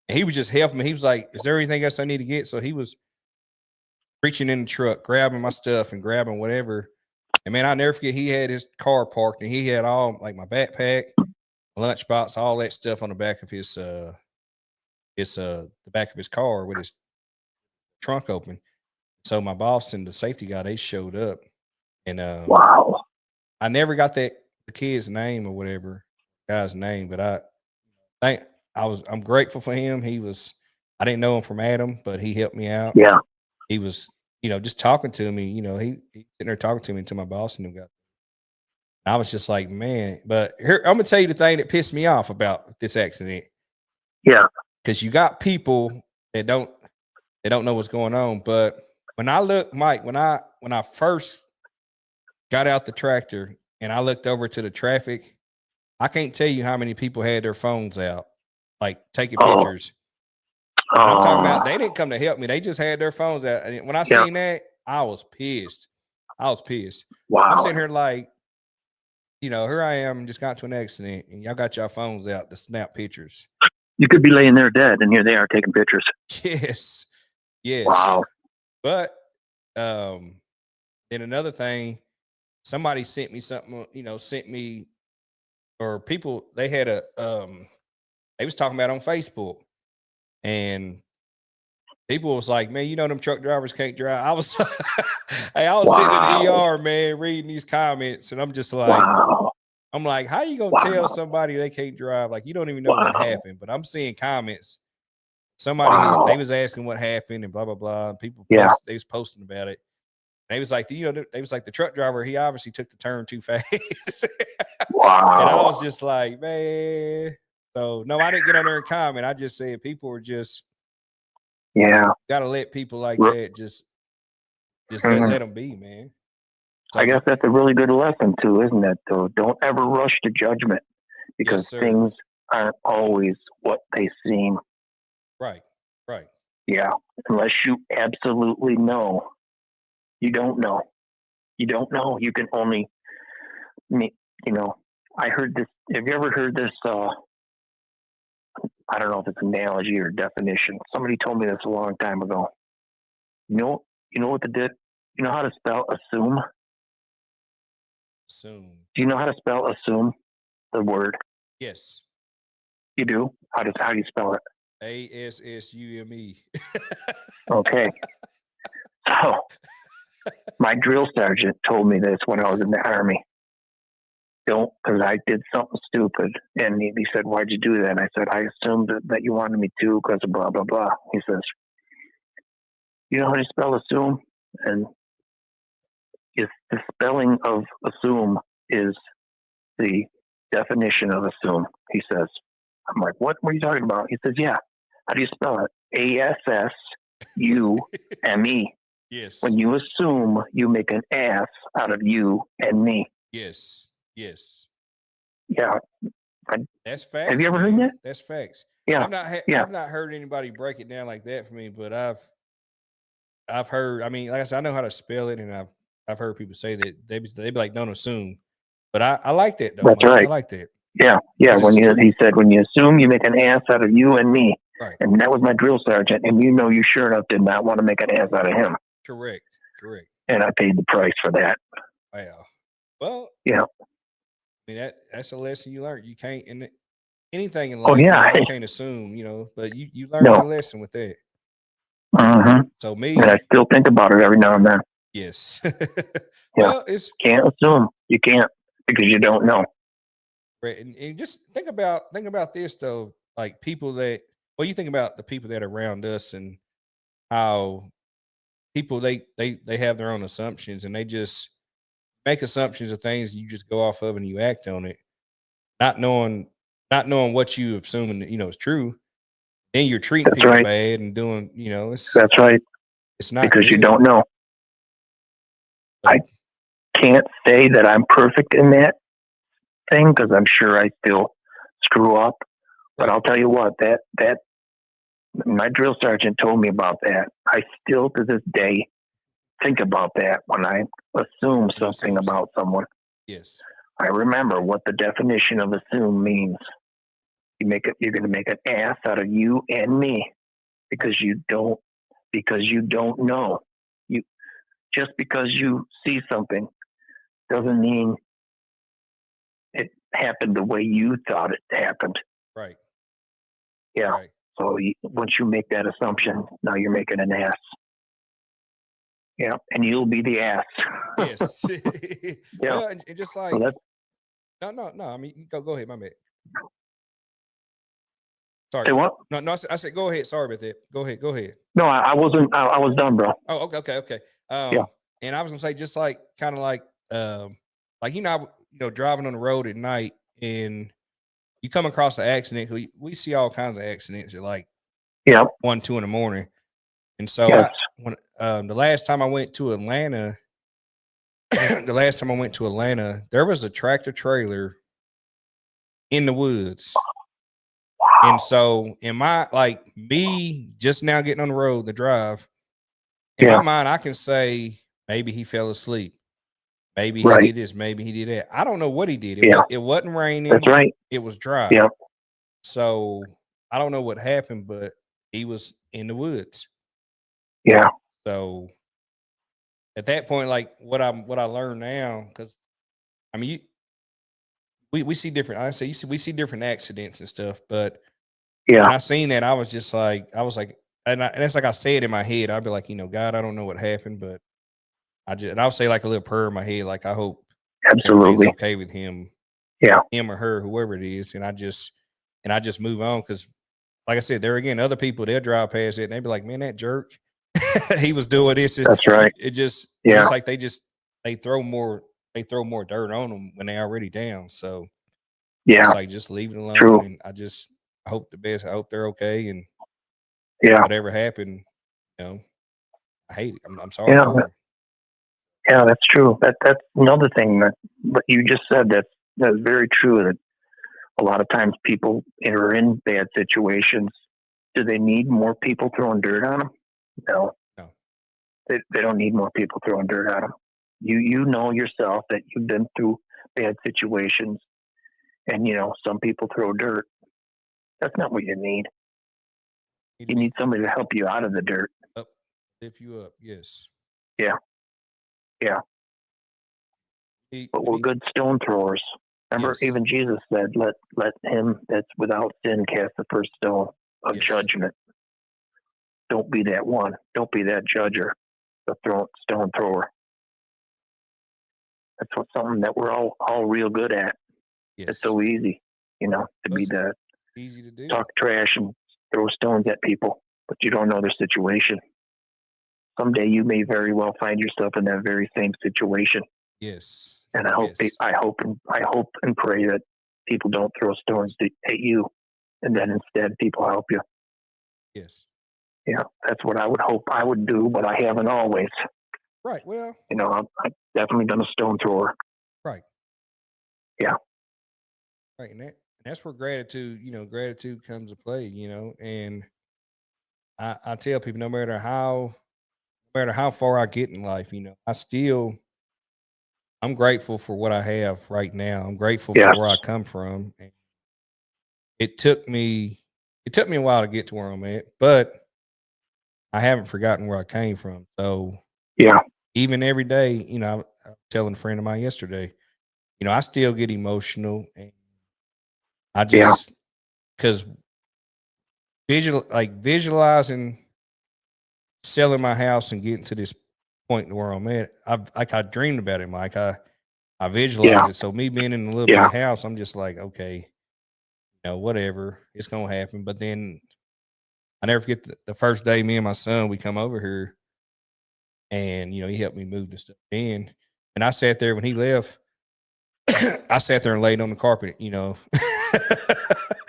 and he was just helping me. He was like, "Is there anything else I need to get?" So he was reaching in the truck, grabbing my stuff and grabbing whatever. And man, I'll never forget. He had his car parked, and he had all like my backpack, my lunchbox, all that stuff on the back of the back of his car with his trunk open. So my boss and the safety guy, they showed up, and Wow. I never got the kid's name or whatever guy's name, but think I'm grateful for him. I didn't know him from Adam, but he helped me out. Yeah. He was just talking to me. He sitting there talking to me until my boss and him got. I was just like, man. But here, I'm gonna tell you the thing that pissed me off about this accident, Yeah. because you got people that don't know what's going on. But when I look, Mike, when I first got out the tractor and I looked over to the traffic, I can't tell you how many people had their phones out, like taking Oh. pictures. And I'm talking about they didn't come to help me; they just had their phones out. And when I Yeah. seen that, I was pissed. I'm Wow. sitting here like, here I am, just got to an accident, and y'all got your phones out to snap pictures. You could be laying there dead, and here they are taking pictures. Yes, yes. Wow. But then another thing, somebody sent me something. Sent me or people they had they was talking about on Facebook, and people was like, "Man, them truck drivers can't drive." I was, hey, I was sitting in the Wow. ER, man, reading these comments, and I'm just like, Wow. I'm like, how you gonna tell Wow. somebody they can't drive? Like, you don't even know what Wow. happened. But I'm seeing comments. They Wow. was asking what happened and blah blah blah. And people Yeah. they was posting about it. They was like, they was like the truck driver. He obviously took the turn too fast. And I was Wow. just like, man. So no, I didn't get on there and comment. I just said people were just Yeah. gotta let people like R- that just mhm. let them be, man. I So guess that's a really good lesson too, isn't it? Though, don't ever rush to judgment because yes, sir. things aren't always what they seem. Right, right. Yeah. Unless you absolutely know, you don't know. You don't know. You can only, you know. I heard this. Have you ever heard this? I don't know if it's analogy or definition. Somebody told me this a long time ago. You know what the did? You know how to spell assume? Soon. Do you know how to spell assume? The word Yes. you do. How do you spell it? ASSUME. Okay. So my drill sergeant told me this when I was in the army. Don't, because I did something stupid, and he said, "Why'd you do that?" And I said, "I assumed that you wanted me to because of blah blah blah." He says, "You know how to spell assume?" And if the spelling of assume is the definition of assume, he says. I'm like, what are you talking about? He says, yeah. How do you spell it? ASSUME. Yes. When you assume, you make an ass out of you and me. Yes. Yes. Yeah. That's facts. Have you ever heard man. that? That's facts. Yeah. I've not Yeah. I've not heard anybody break it down like that for me, but I've I've heard. I mean, like I said, I know how to spell it, and I've heard people say that they be like, don't assume. But I like that though, That's man. I right. like that Yeah, yeah. because it's the truth. He said, when you assume, you make an ass out of you and me. Right. And that was my drill sergeant. And you know, you sure enough did not want to make an ass out of him. Correct. Correct. And I paid the price for that. Wow. Well, Yeah. I mean that's a lesson you learn. You can't in anything in Oh, life, yeah. you can't assume, but you learn No. your lesson with that. Mm-hmm. So And I me, still think about it every now and then. yes. Yeah. Well, it's Can't assume. You can't because you don't know. right. And just think about this though, like people that you think about the people that are around us and how people they have their own assumptions and they just make assumptions of things you just go off of and you act on it, not knowing what you assuming is true. Then you're treating That's people right. bad and doing, That's right. it's not Because you good. don't know. I So can't say that I'm perfect in that thing because I'm sure I still screw up. But right. I'll tell you what, that my drill sergeant told me about that. I still to this day think about that when I assume You something assume about something. someone. Yes. I remember what the definition of assume means. You're going to make an ass out of you and me Right. because you don't know. You just because you see something doesn't mean it happened the way you thought it happened. Right. Yeah. Right. So once you make that assumption, now you're making an ass. Yeah, and you'll be the ass. Yes. Yeah. Well, and just So like that's no. I mean, you go ahead, my man. Sorry. say what? No. I said go ahead. Sorry about that. Go ahead. Go ahead. No, I wasn't. I was done, bro. Oh, okay. Yeah. And I was gonna say just like kind of like driving on the road at night and you come across an accident. We see all kinds of accidents at like Yeah. 1, 2 in the morning. And so Yes. the last time I went to Atlanta, there was a tractor trailer in the woods. And so in my like me just now getting on the road, the drive, in my Yeah. mind, I can say maybe he fell asleep. Maybe he Right. did this, maybe he did that. I don't know what he did. Yeah. It wasn't That's raining, right. it was dry. Yeah. So I don't know what happened, but he was in the woods. Yeah. So at that point, like what I learned now, because I mean we see different. I say we see different accidents and stuff, but Yeah. when I seen that, I was like, and it's like I say it in my head. I'd be like, God, I don't know what happened, but I'll say like a little prayer in my head, like I hope everything's Absolutely. okay with him, Yeah. him or her, whoever it is, and I just move on because, like I said, there again, other people they'll drive past it and they'll be like, man, that jerk, he was doing this. That's right. It's Yeah. just like they throw more dirt on them when they're already down. So it's Yeah. like just leave it alone, True. and I hope the best. I hope they're okay, and Yeah. whatever happened, you know, I hate it. I'm sorry Yeah. for her. Yeah. That's true. That's another thing that what you just said. That's very true. That a lot of times people are in bad situations. Do they need more people throwing dirt on them? No. No, They don't need more people throwing dirt at them. You know yourself that you've been through bad situations, and some people throw dirt. That's not what you need. need to You be need somebody to help you out of the dirt. up, lift you up. Yes, Yeah, yeah. But we we're need good stone throwers. Remember, yes, even Jesus said, "Let him that's without sin cast the first stone of yes, judgment." Don't be that one. Don't be that judger, the stone thrower. That's something that we're all real good at. It's yes. so easy, to be It's the easy to do. talk trash and throw stones at people, but you don't know their situation. Someday you may very well find yourself in that very same situation. Yes, And yes, I hope and pray that people don't throw stones at you, and then instead people help you. yes. Yeah, that's what I would hope I would do, but I haven't always. Right. Well, I've definitely been a stone thrower. right, Yeah, right, and that's where gratitude comes to play. And I tell people, no matter matter how far I get in life, I'm grateful for what I have right now. I'm grateful for Yes. where I come from. And it took me a while to get to where I'm at, but I haven't forgotten where I came from. So Yeah. even every day, I was telling a friend of mine yesterday, I still get emotional, and I Yeah. just because visualizing selling my house and getting to this point where I'm at. I dreamed about it, Mike. I Yeah. visualized it. So me being in a little Yeah. bitty house, I'm just like, okay, whatever, it's gonna happen. But then I never forget the first day me and my son we come over here, and he helped me move the stuff in, and I sat there when he left. I sat there and laid on the carpet, Yeah.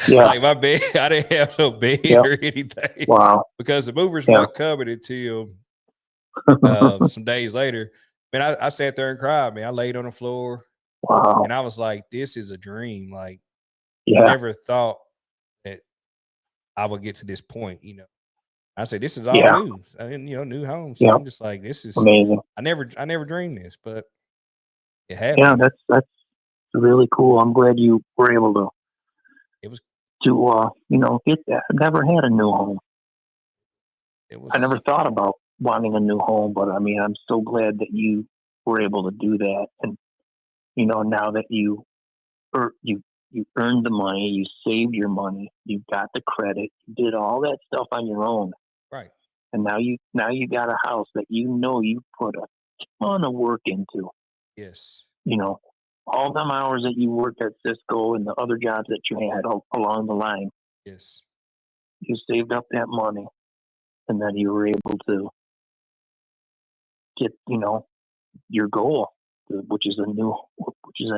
like my bed. I didn't have no bed Yeah. or anything Wow. because the movers Yeah. weren't coming until some days later. Man, I sat there and cried. Man, I laid on the floor Wow. and I was like, "This is a dream." Like I Yeah. never thought that I would get to this point. I said, "This is all Yeah. new, and new home." So Yeah. I'm just like, "This is." Amazing. I never dreamed this, but it Yeah. happened. That's really cool. I'm glad you were able It was. to get that. I've never had a new home. It I never was. thought about wanting a new home, but I mean, I'm so glad that you were able to do that. And now that you earned the money, you saved your money, you got the credit, you did all that stuff on your own, Right. and now you got a house that you put a ton of work into. Yes. You know, all them hours that you worked at Cisco and the other jobs that you had along the line, Yes. you saved up that money, and then you were able to get your goal, which is a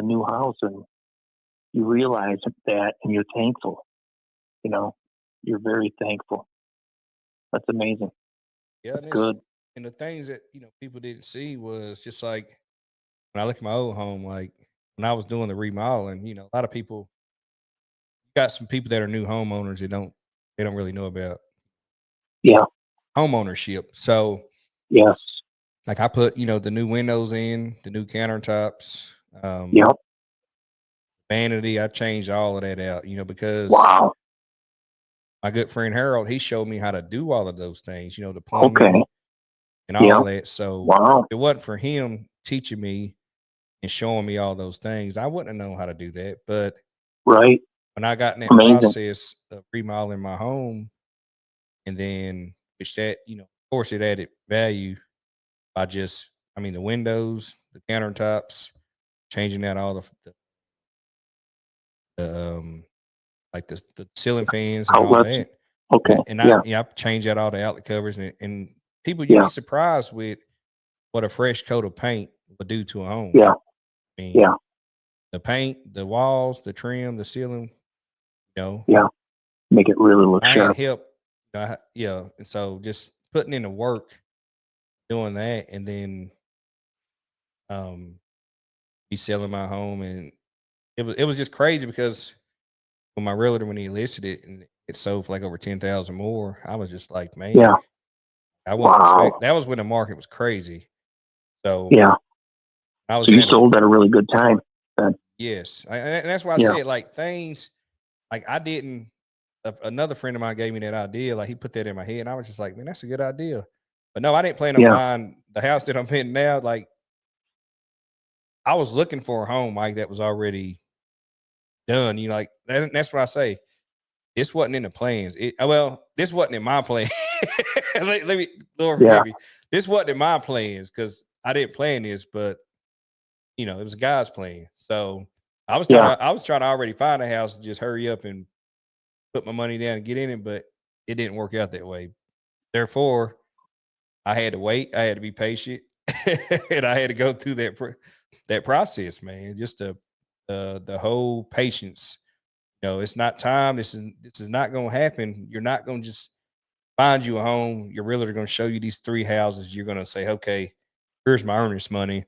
new house, and you realize that, and you're thankful. You know, you're very thankful. That's amazing. Yeah, That's good. and the things that people didn't see was just like when I look at my old home, like when I was doing the remodeling. A lot of people got some people that are new homeowners that they don't really know about Yeah. home ownership. So Yes. like I put the new windows in, the new countertops, Yep. vanity. I changed all of that out, because Wow. my good friend Harold, he showed me how to do all of those things, the Okay. plumbing and all Yep. that. So Wow. if it wasn't for him teaching me and showing me all those things, I wouldn't have known how to do that. But Right. when I got in that Amazing. process of remodeling my home, and then which that, of course, it added value by just, I mean, the windows, the countertops, changing out all the like the ceiling fans and all Outlets. that. Okay. And Yeah. I changed out all the outlet covers, and people, you'd Yeah. be surprised with what a fresh coat of paint would do to a home. Yeah. I mean, Yeah. the paint, the walls, the trim, the ceiling, you know, Yeah. Make it really look I had sharp. help. Yeah. And so just putting in the work, doing that, and then um be selling my home, and it was just crazy because when my realtor, when he listed it and it sold for like over 10,000 more, I was just like, Yeah. man, I wasn't expect. Wow. That was when the market was crazy. So Yeah. I was So you able to, sold at a really good time then. yes, and that's why I Yeah. said like things like I didn't. Another friend of mine gave me that idea. Like he put that in my head, and I was just like, man, that's a good idea. But no, I didn't plan on Yeah. buying the house that I'm in now. Like I was looking for a home, like that was already done. Like that's what I say. This wasn't in the plans. This wasn't in my plan. Let me, Lord Yeah. forgive me. This wasn't in my plans because I didn't plan this, but it was God's plan. So Yeah. I was trying to already find a house and just hurry up and put my money down and get in it, but it didn't work out that way. Therefore, I had to wait. I had to be patient, and I had to go through that process, man. Just the whole patience. It's not time. This is not going to happen. You're not going to just find you a home. Your realtor going to show you these 3 houses. You're going to say, okay, here's my earnest money.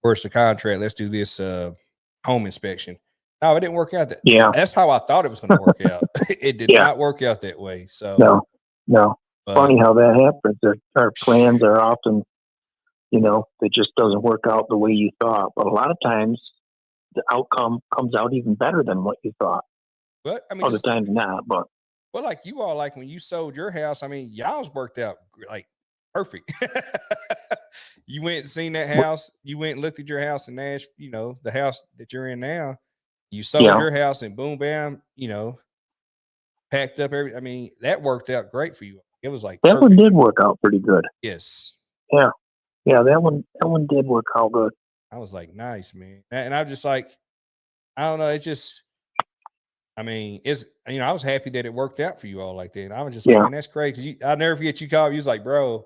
Where's the contract? Let's do this home inspection. No, it didn't work out. Yeah. That's how I thought it was going to work out. It did Yeah. not work out that way. So No. No. But Funny how that happens. Our plans are often, it just doesn't work out the way you thought. But a lot of times, the outcome comes out even better than what you thought. but I mean, Other just times not, but well, like you all, like when you sold your house, I mean, y'all's worked out like perfect. You went and seen that but house. You went and looked at your house in Nash, the house that you're in now. You sold yeah, your house and boom, bam, packed up every. I mean, that worked out great for you. It was like that one perfect. did work out pretty good. Yes. Yeah, yeah, that one did work out good. I was like, nice, man. And I'm just like, I don't know. It's just, I mean, I was happy that it worked out for you all like that. And I was just like, Yeah, man, that's great. Cause I'll never forget you called. You was like, bro,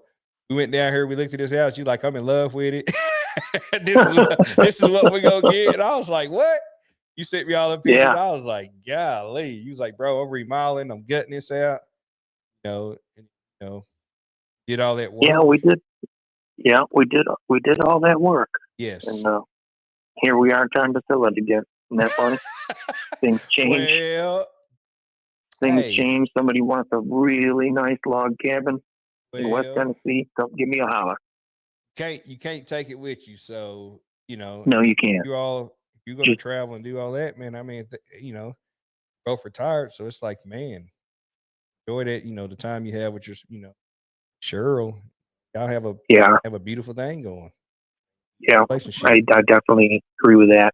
we went down here, we looked at this house. You like, I'm in love with it. this is what we're gonna get. And I was like, what? You sent me all the pictures. yeah, I was like, golly. You was like, bro, I'm remodeling, I'm gutting this out, and did all that yeah. work. We did. Yeah, we did. We did all that work, and Yes. here we are trying to sell it again. Isn't that funny? Things change. Well, Things hey, change. Somebody wants a really nice log cabin in West well, Tennessee. Don't give me a holler. you can't take it with you. So, No, you can't. if you're gonna Just travel and do all that, man, I mean, both retired. So it's like, man, enjoy that, the time you have with your, Cheryl. Y'all yeah, have a beautiful thing going. yeah. Relationship. I definitely agree with that.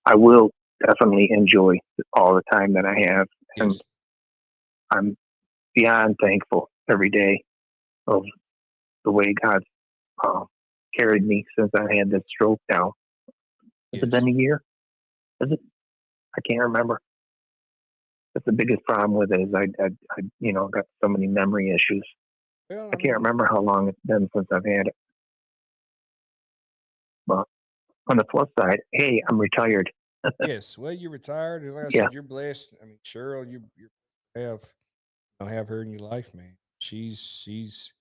I will definitely enjoy all the time that I have, and Yes. I'm beyond thankful every day of the way God uh, carried me since I had this stroke. Now, has it Yes. been a year? Is it? I can't remember. That's the biggest problem with it is I got so many memory issues. Well, I I can't mean, remember how long it's been since I've had it. But on the plus side, hey, I'm retired. yes. Well, you're retired, and like I Yeah. said, you're blessed. I mean, Cheryl, you have have her in your life, man. She's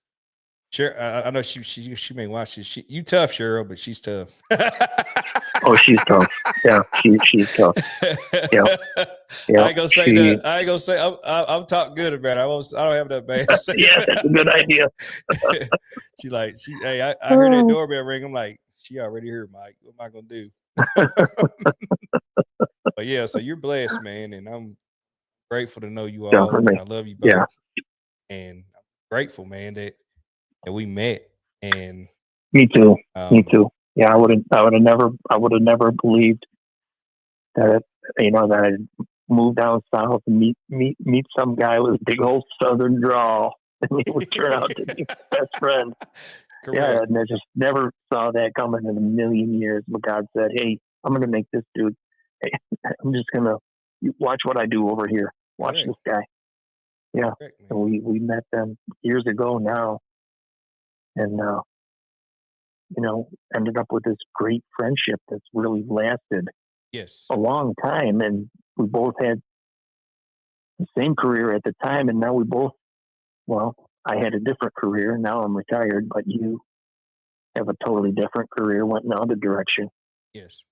sure. I know she may watch this. You tough, Cheryl, but she's tough. Oh, she's tough. Yeah, she's tough. Yeah, yeah. I ain't gonna say She. that. I ain't gonna say. I'm talking good about it. I don't have that bad to say Yeah, that's a good idea. Hey, I heard that Oh, doorbell ring. I'm like, she already here, Mike. What am I gonna do? But yeah, so you're blessed, man, and I'm grateful to know you all, and definitely. I love you Yeah, both, and I'm grateful, man, that we met, and me too. Me um, too. Yeah, I would have never believed that that I'd move down south and meet some guy with a big old southern drawl, and he would turn out to be my best friend. Yeah, correct, and I just never saw that coming in a million years. But God said, "Hey, I'm going to make this dude. Hey, I'm just going to watch what I do over here. Watch correct, this guy." Yeah, correct, man. and we met them years ago now, and ended up with this great friendship that's really lasted Yes, a long time. And we both had the same career at the time, and now we both. Well, I had a different career. Now I'm retired, but you have a totally different career, went in the other direction. yes,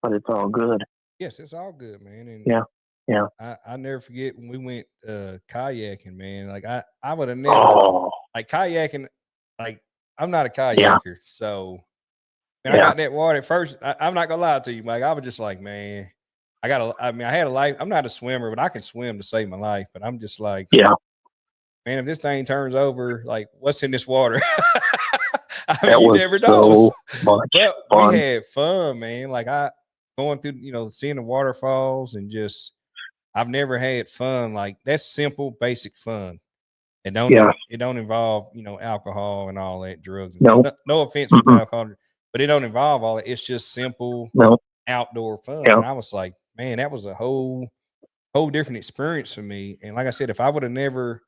But it's all good. yes. It's all good, man, and Yeah, yeah. I never forget when we went kayaking, man. Like I would have never Oh, like kayaking. Like I'm not a yeah, kayaker, so man, I yeah, got in that water at first. I'm not gonna lie to you, Mike. I was just like, man, I mean, I had a life. I'm not a swimmer, but I can swim to save my life. But I'm just like, yeah. man, if this thing turns over, like, what's in this water? I mean, That you was never knows. so much But we fun. had fun, man. Like I going through, seeing the waterfalls and just I've never had fun like that's simple, basic fun. Yeah, It don't involve, alcohol and all that drugs. no, No offense with mm-mm, alcohol, but it don't involve all that. It's just simple no, outdoor fun. yeah, And I was like, man, that was a whole different experience for me. And like I said, if I would have never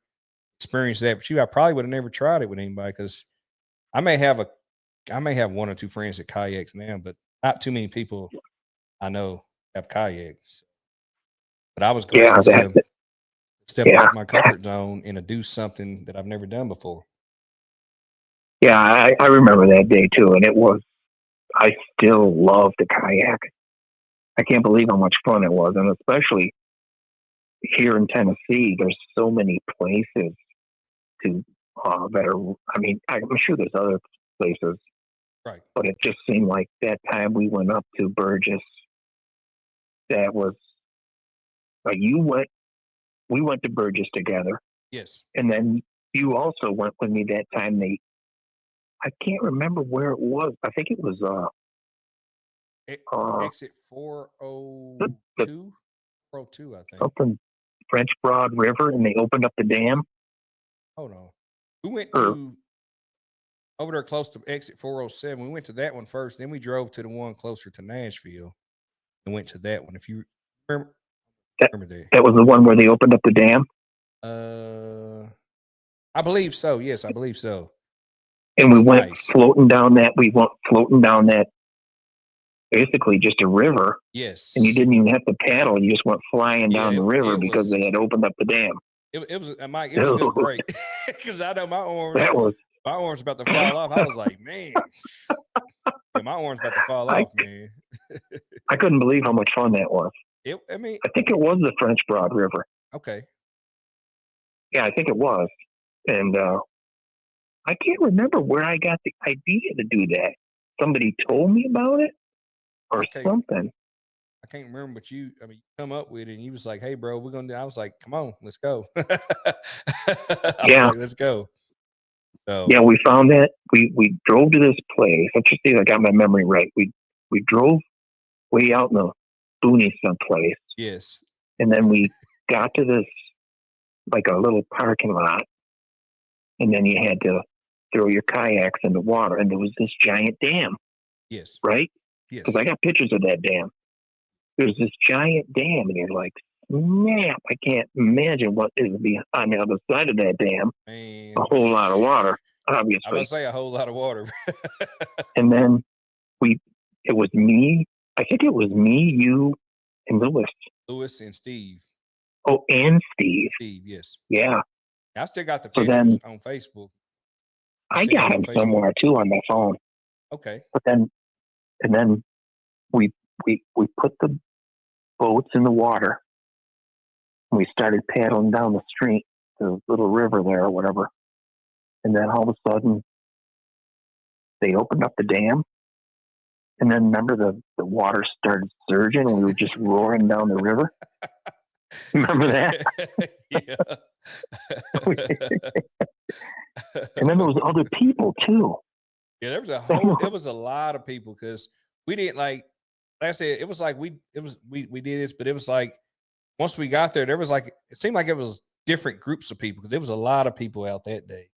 experienced that with you, I probably would have never tried it with anybody because I may have a I may have one or two friends that kayaks now, but not too many people I know have kayaks. But I was yeah, glad to step yeah, out my comfort zone and to do something that I've never done before. yeah. I remember that day too, and it was. I still love the kayak. I can't believe how much fun it was, and especially here in Tennessee, there's so many places to that are. I mean, I'm sure there's other places, Right. but it just seemed like that time we went up to Burgess. That was you went. We went to Burgess together, Yes. and then you also went with me that time. I can't remember where it was. I think it was Exit 402. the 402, I think. something French Broad River, and they opened up the dam. Hold on. We went Or- to over there close to exit 407. We went to that one first. Then we drove to the one closer to Nashville and went to that one. If you remember that. That was the one where they opened up the dam. I believe so. Yes, I believe so. And we went floating down that. We went floating down that. Basically, just a river. Yes. And you didn't even have to paddle. You just went flying down the river because they had opened up the dam. It was Mike. It was a good break because I know my arm's about to fall off. I was like, man, my arm's about to fall off, man. I couldn't believe how much fun that was. I think it was the French Broad River. Okay. Yeah, I think it was. And I can't remember where I got the idea to do that. Somebody told me about it or something. I can't remember, but you come up with it and you was like, hey, bro, we're going to do. I was like, come on, let's go. I was like, let's go. So yeah, we found that. We drove to this place. Let's just see if I got my memory right. We drove way out in the boonies someplace. Yes. And then we got to this, like a little parking lot. And then you had to throw your kayaks in the water. And there was this giant dam. Yes. Right? Yes. Because I got pictures of that dam. There's this giant dam. And you're like, snap, I can't imagine what is on the other side of that dam. Man. A whole lot of water, obviously. I would say a whole lot of water. And then it was me. I think it was me, you, and Lewis. Lewis and Steve. Oh, and Steve. Steve, yes. Yeah. I still got the pictures on Facebook. I got them somewhere too on my phone. Okay. But then, and then we put the boats in the water. And we started paddling down the street, the little river there or whatever. And then all of a sudden, they opened up the dam. And then remember the water started surging and we were just roaring down the river. Remember that? Yeah. And then there was other people too. Yeah, there was a lot of people because we didn't like I said, it was like we did this, but it was like once we got there was like it seemed like it was different groups of people because there was a lot of people out that day.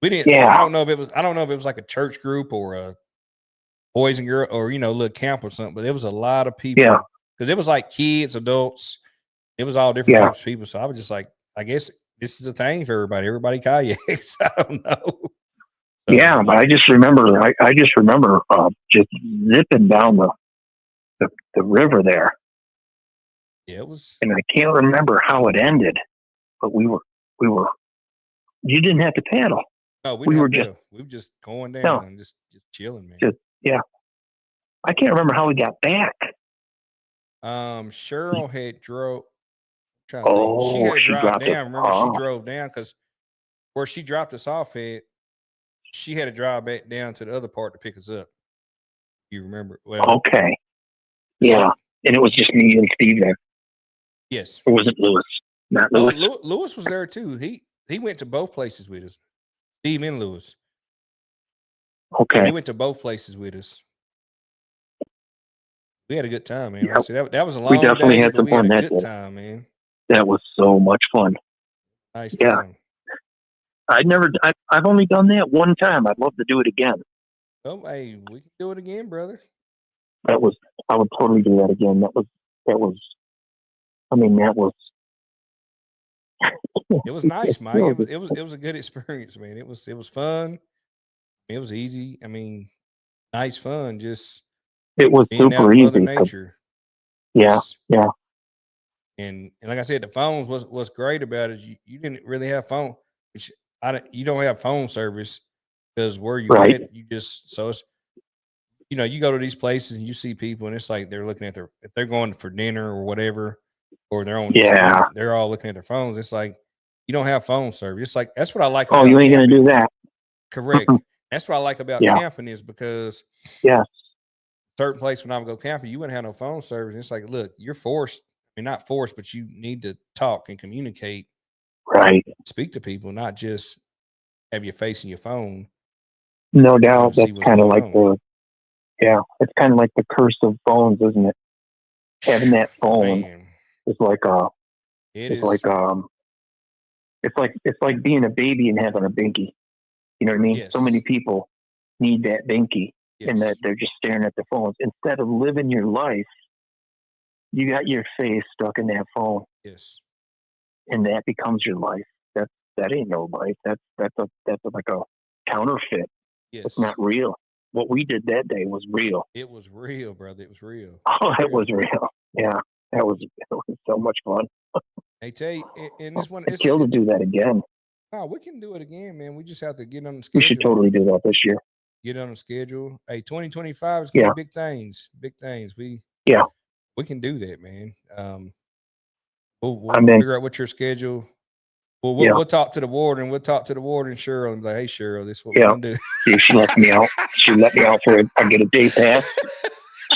We didn't I don't know if it was like a church group or a boys and girls or little camp or something, but there was a lot of people. Yeah. Because it was like kids, adults, it was all different types of people. So I was just like, I guess this is a thing for everybody. Everybody kayaks. I don't know. So, yeah, but I just remember just zipping down the river there. Yeah, it was. And I can't remember how it ended, but we were. You didn't have to paddle. No, we were just going down and just chilling, man. I can't remember how we got back. Cheryl had drove. She had dropped down. Remember, she drove down because where she dropped us off at, she had to drive back down to the other part to pick us up. You remember? Well, okay. Yeah, and it was just me and Steve there. Yes. Or was it Lewis? Not Lewis. Lewis was there too. He went to both places with us. Steve and Lewis. Okay. And he went to both places with us. We had a good time, man. Yep. Like I said, that was a long day. We definitely had some fun that day. Good time, man. That was so much fun. Nice time. I've only done that one time. I'd love to do it again. Oh, hey, we can do it again, brother. I would totally do that again. That was, it was nice, Mike. It was a good experience, man. It was fun. It was easy. I mean, nice fun. Just it was super easy. Mother Nature. Yeah. And like I said, the phones what's great about it. You didn't really have phone. You don't have phone service because where you at, you just it's you go to these places and you see people and it's like they're looking at if they're going for dinner or whatever or they're on they're all looking at their phones. It's like you don't have phone service. It's like that's what I like Oh, about you ain't gonna camping. do that. Correct. Mm-mm. That's what I like about Yeah. camping is because Yes. certain place when I would go camping, you wouldn't have no phone service. It's like, look, you're forced. I mean, not forced, but you need to talk and communicate, Right. speak to people, not just have you facing your phone, No doubt. see That's what's kind of going like on. it's kind of like the curse of phones, isn't it? Having that phone Man, is like it it's like is. it's like being a baby and having a binky. You know what I mean? So many Yes, people need that binky, and that yes, they're just staring at their phones instead of living your life. You got your face stuck in that phone, yes, and that becomes your life. That ain't no life. That's like a counterfeit. It's not yes. real. What we did that day was real. It was real, brother. It was real. It Oh, was it was real. real. Yeah, it was so much fun. They tell you, and this one, I'd kill to do that again. no, we can do it again, man. We just have to get on the We should schedule. totally do that this year. Get on the schedule. Hey, 2025 is gonna Yeah, be big things. Big things. yeah. We can do that, man. We'll I'm in. figure out what your schedule. We'll Yeah, we'll talk to the warden. We'll talk to the warden, Cheryl, and be like, hey, Cheryl, this is what we're yeah. gonna do. See if she lets me out. She let me out for it. I get a day pass.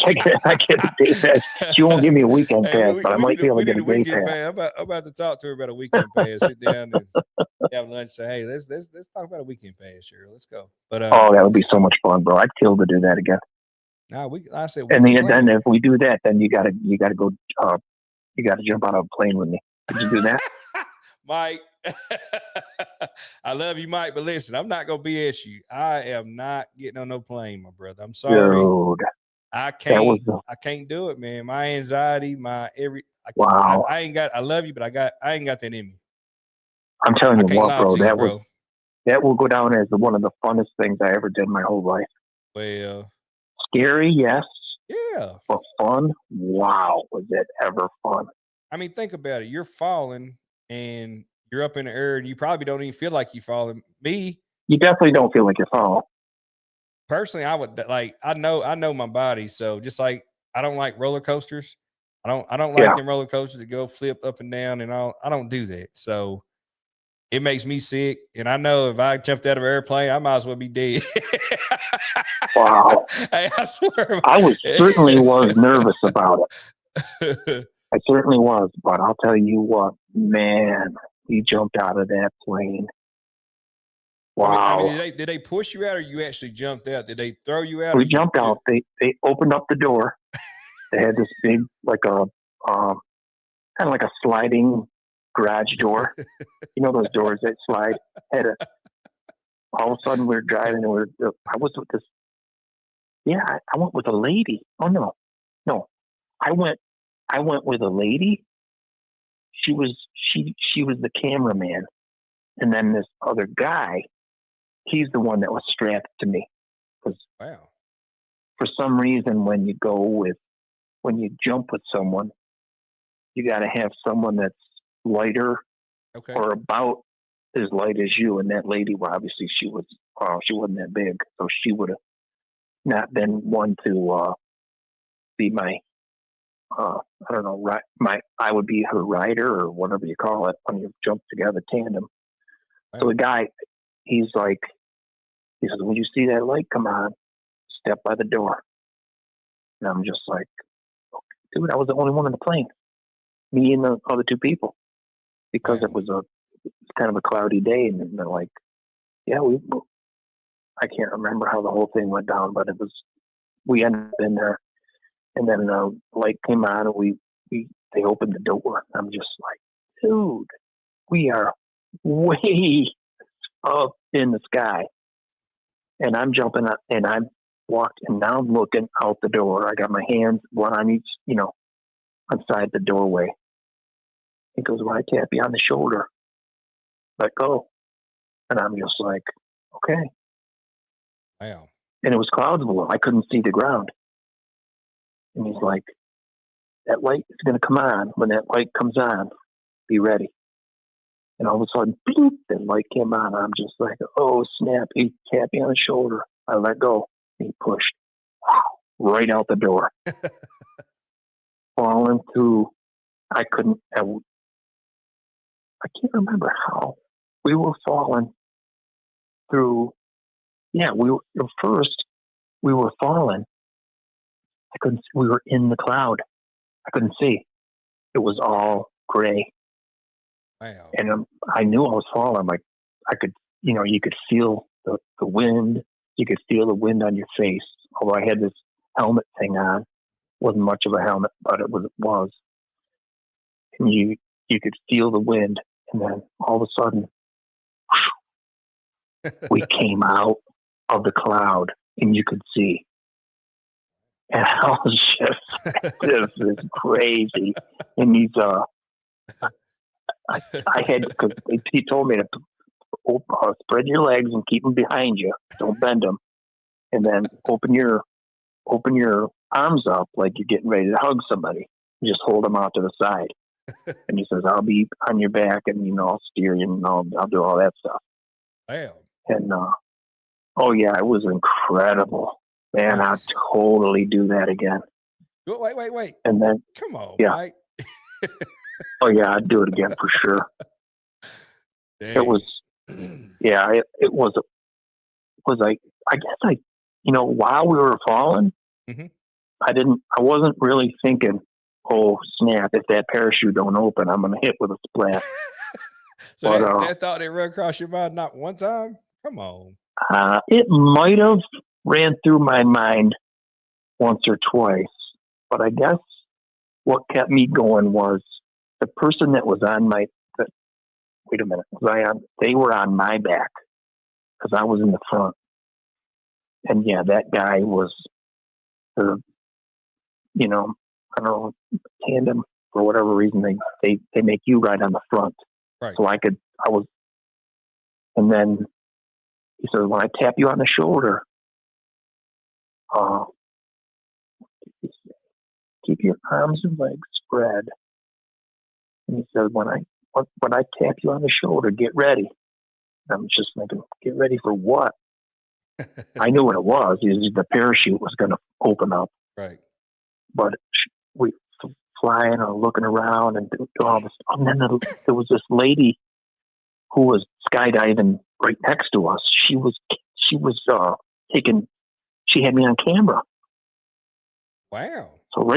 I get a day pass. She won't give me a weekend Hey, pass, but I might be able we to get need a a day weekend pass. pass. I'm about to talk to her about a weekend pass. Sit down and have lunch. Say, hey, let's talk about a weekend pass, Cheryl. Let's go. But Oh, that would be so much fun, bro. I'd kill to do that again. nah, I said we And can then plan it. if we do that, then you gotta go. You gotta jump out of a plane with me. Could you do that? Mike, I love you, Mike, but listen, I'm not gonna BS you. I am not getting on no plane, my brother. I'm sorry. Dude, I that was can't. I can't do it, man. My anxiety, my wow. I ain't got. I love you, but I ain't got that in me. I'm telling I you can't what, lie bro. to you, bro. That will go down as one of the funnest things I ever did in my whole life. Well, Scary, yes, yeah. but fun. Wow, was it ever fun? I mean, think about it. You're falling and you're up in the air, and you probably don't even feel like you're falling. Me You definitely don't feel like you're falling. personally, I would like. I know my body, so just like I don't like roller coasters. I don't like Yeah. them roller coasters that go flip up and down and all. I don't do that. So it makes me sick. And I know if I jumped out of an airplane, I might as well be dead. Wow. Hey, I swear. I certainly was nervous about it. I certainly was, but I'll tell you what, man, we jumped out of that plane. I mean, Wow. did they push you out, or you actually jumped out? Did they throw you out, or We you? jumped out. They opened up the door. They had this big, like a kind of like a sliding garage door. You know those doors that slide. Had a All of a sudden we're driving and I was with this. Yeah, I went with a lady. Oh no, I went with a lady. She was the cameraman, and then this other guy. He's the one that was strapped to me because Wow. for some reason when you jump with someone, you got to have someone that's lighter Okay. or about as light as you. And that lady, well, obviously she wasn't that big, so she would have not been one to be my I don't know, I would be her rider or whatever you call it when you jump together tandem. So Wow. the guy, he says, when you see that light come on, step by the door. And I'm just like, dude, I was the only one in the plane, me and the other two people, because Wow. it's kind of a cloudy day, and they're like, yeah, I can't remember how the whole thing went down, but we ended up in there, and then the light came on, and they opened the door. I'm just like, dude, we are way up in the sky, and I'm jumping up, and I'm walked, and now I'm looking out the door. I got my hands, one on each, inside the doorway. He goes, well, I tap you on the shoulder, let go, and I'm just like, okay. Wow. And it was clouds below. I couldn't see the ground. And he's like, that light is going to come on. When that light comes on, be ready. And all of a sudden, beep, the light came on. I'm just like, oh, snap. He tapped me on the shoulder. I let go. He pushed right out the door, falling through. I couldn't. I can't remember how we were falling through. Yeah, we were first. We were falling. I couldn't. We were in the cloud. I couldn't see. It was all gray, Wow. and I knew I was falling. Like I could, you could feel the wind. You could feel the wind on your face. Although I had this helmet thing on, wasn't much of a helmet, but it was. And you could feel the wind, and then all of a sudden, we came out of the cloud, and you could see. And I was just, this is crazy. And he's, I had, because he told me to spread your legs and keep them behind you. Don't bend them. And then open your arms up like you're getting ready to hug somebody. Just hold them out to the side. And he says, I'll be on your back and, I'll steer you and I'll do all that stuff. Wow. And, oh yeah, it was incredible. Man, Nice. I'd totally do that again. Wait. And then, Come on, yeah. Mike. Oh yeah, I'd do it again for sure. Dang. It was, yeah, it was like, I guess while we were falling, Mhm. I wasn't really thinking, oh snap, if that parachute don't open, I'm going to hit with a splat. So But, that thought didn't run across your mind not one time? Come on. it might have ran through my mind once or twice, but I guess what kept me going was the person that was on wait a minute, they were on my back because I was in the front. And yeah, that guy was the, I don't know, tandem for whatever reason they make you ride on the front. Right. So and then he said, when I tap you on the shoulder, keep your arms and legs spread. And he said, when I tap you on the shoulder, get ready. And I'm just thinking, get ready for what? I knew what it was. The parachute was going to open up. Right. But we flying or looking around and doing all this. And then there was this lady who was skydiving right next to us. She was she had me on camera. Wow. So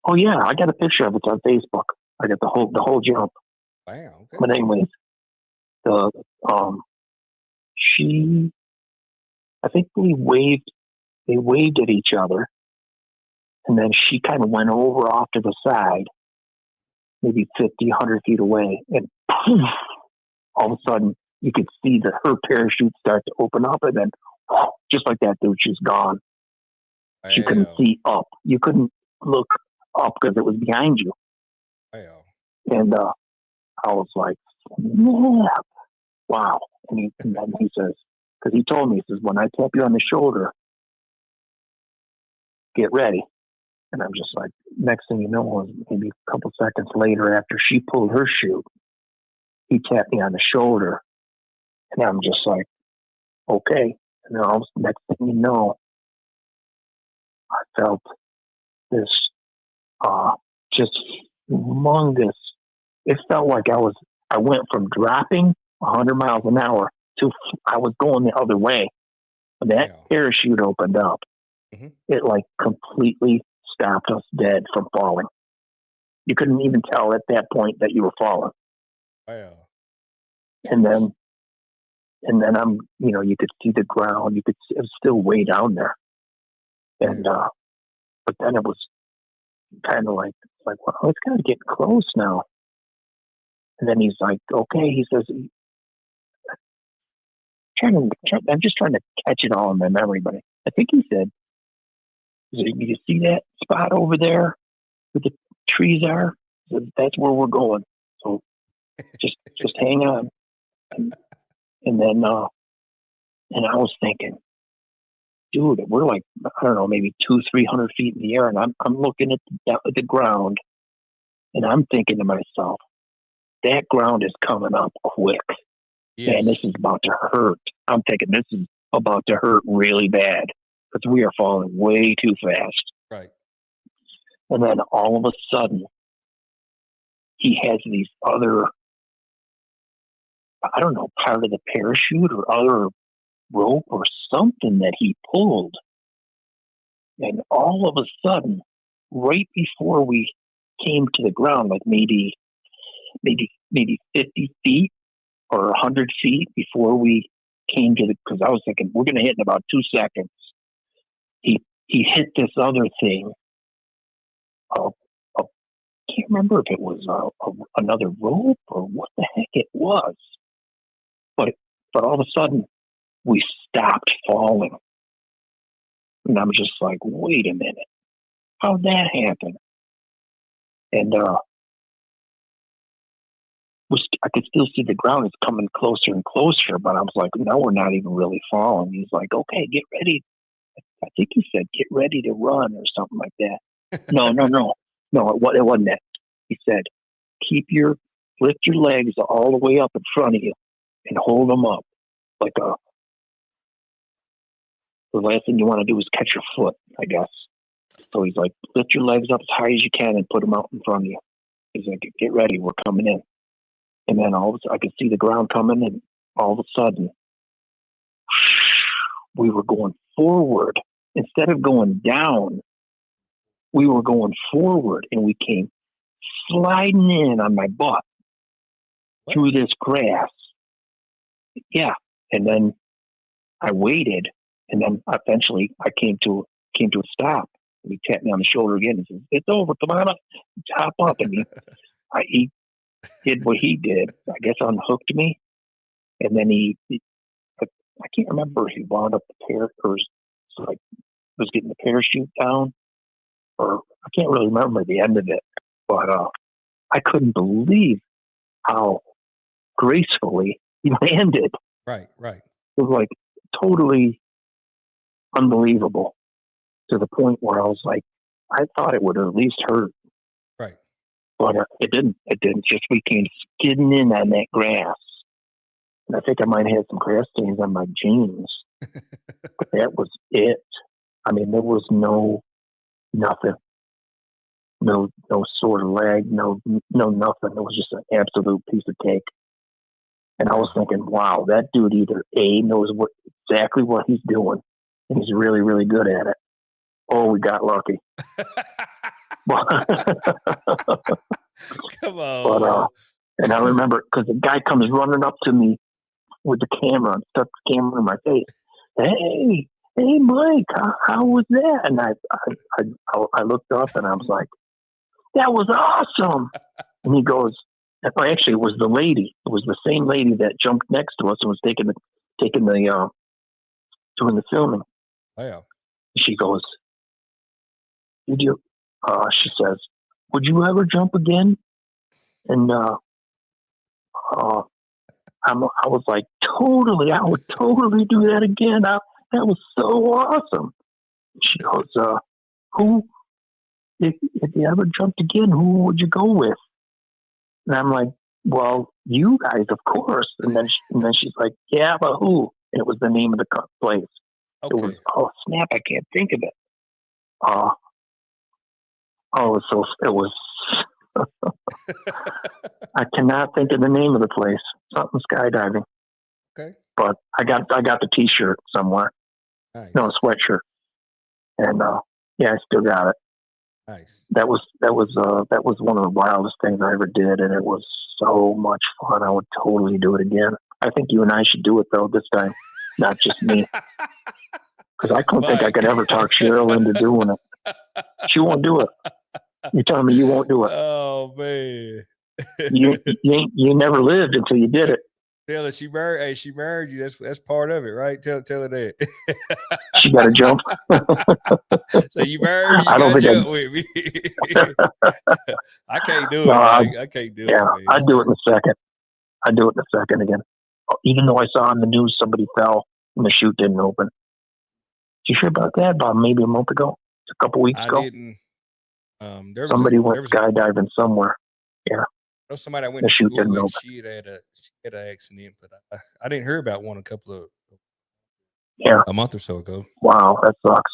oh yeah, I got a picture of it on Facebook. I got the whole jump. Wow. Okay. But anyways, I think they waved at each other, and then she kind of went over off to the side, maybe 50, 100 feet away, and poof, all of a sudden you could see her parachute start to open up, and then just like that, dude, she's gone. Wow. She couldn't see up. You couldn't look up because it was behind you. Wow. And I was like, yeah, wow. And then he says, because he told me, he says, when I tap you on the shoulder, get ready. And I'm just like, next thing you know, maybe a couple seconds later after she pulled her chute, he tapped me on the shoulder. And I'm just like, okay. And then next thing you know, I felt this just humongous. It felt like I went from dropping 100 miles an hour to I was going the other way. When that parachute opened up, it like completely stopped us dead from falling. You couldn't even tell at that point that you were falling. Wow. And then I'm, you could see the ground. It was still way down there. And, but then it was kind of like, well, it's kind of getting close now. And then he's like, okay, he says, I'm just trying to catch it all in my memory, but I think he said, you see that spot over there where the trees are? That's where we're going. So just hang on. And then, and I was thinking, dude, we're like, I don't know, maybe 200-300 feet in the air. And I'm looking at the ground and I'm thinking to myself, that ground is coming up quick. Yes. Man, this is about to hurt. I'm thinking this is about to hurt really bad because we are falling way too fast. Right. And then all of a sudden, he has these other I don't know, part of the parachute or other rope or something that he pulled. And all of a sudden, right before we came to the ground, like maybe 50 feet or 100 feet before we came to the, because I was thinking we're going to hit in about 2 seconds. He hit this other thing. I can't remember if it was another rope or what the heck it was, but all of a sudden we stopped falling, and I'm just like, wait a minute, how'd that happen? And I could still see the ground is coming closer and closer, but I was like, no, we're not even really falling. He's like, okay, get ready. I think he said, get ready to run or something like that. No, it wasn't that. He said, lift your legs all the way up in front of you and hold them up like the last thing you want to do is catch your foot, I guess. So he's like, lift your legs up as high as you can and put them out in front of you. He's like, get ready, we're coming in. And then all of a sudden, I could see the ground coming, and all of a sudden, we were going forward. Instead of going down, we were going forward, and we came sliding in on my butt through this grass. Yeah. And then I waited, and then eventually I came to a stop. And he tapped me on the shoulder again and said, it's over, come on up, hop up. And he did what he did. I guess unhooked me. And then I can't remember if he wound up the parachute, like was getting the parachute down, or I can't really remember the end of it. But I couldn't believe how gracefully he landed. Right. It was like totally unbelievable, to the point where I was like, I thought it would at least hurt. Right. But it didn't. It didn't. Just we came skidding in on that grass. And I think I might have had some grass stains on my jeans. But that was it. I mean, there was nothing. No sore leg, no nothing. It was just an absolute piece of cake. And I was thinking, wow, that dude either A, knows exactly what he's doing, and he's really, really good at it. Oh, we got lucky. Come on. But and I remember, because the guy comes running up to me with the camera and stuck the camera in my face. Hey, Mike, how was that? And I looked up and I was like, that was awesome. And he goes, actually, it was the lady. It was the same lady that jumped next to us and was doing the filming. Wow. She goes, she says, would you ever jump again? And I was like, totally, I would totally do that again. That was so awesome. She goes, if you ever jumped again, who would you go with? And I'm like, well, you guys, of course. And then she's like, yeah, but who? And it was the name of the place. Okay. It was, oh snap, I can't think of it. It was I cannot think of the name of the place. Something skydiving. Okay. But I got the T-shirt somewhere. Nice. No, a sweatshirt. And yeah, I still got it. Nice. That was one of the wildest things I ever did, and it was so much fun. I would totally do it again. I think you and I should do it though this time, not just me, because I don't think I could ever talk Cheryl into doing it. She won't do it. You're telling me you won't do it? Oh man, you never lived until you did it. Tell her she married. Hey, she married you. That's part of it, right? Tell her that. She got to jump. So you married. You got to jump with me. I can't do it. I can't do it. Yeah, I'd do it in a second. I'd do it in a second again. Even though I saw on the news somebody fell and the chute didn't open. Did you hear about that? About maybe a month ago, a couple weeks ago. I didn't. Somebody went skydiving somewhere. Yeah. I know somebody I went to school with. She had an accident, but I didn't hear about one a month or so ago. Wow, that sucks.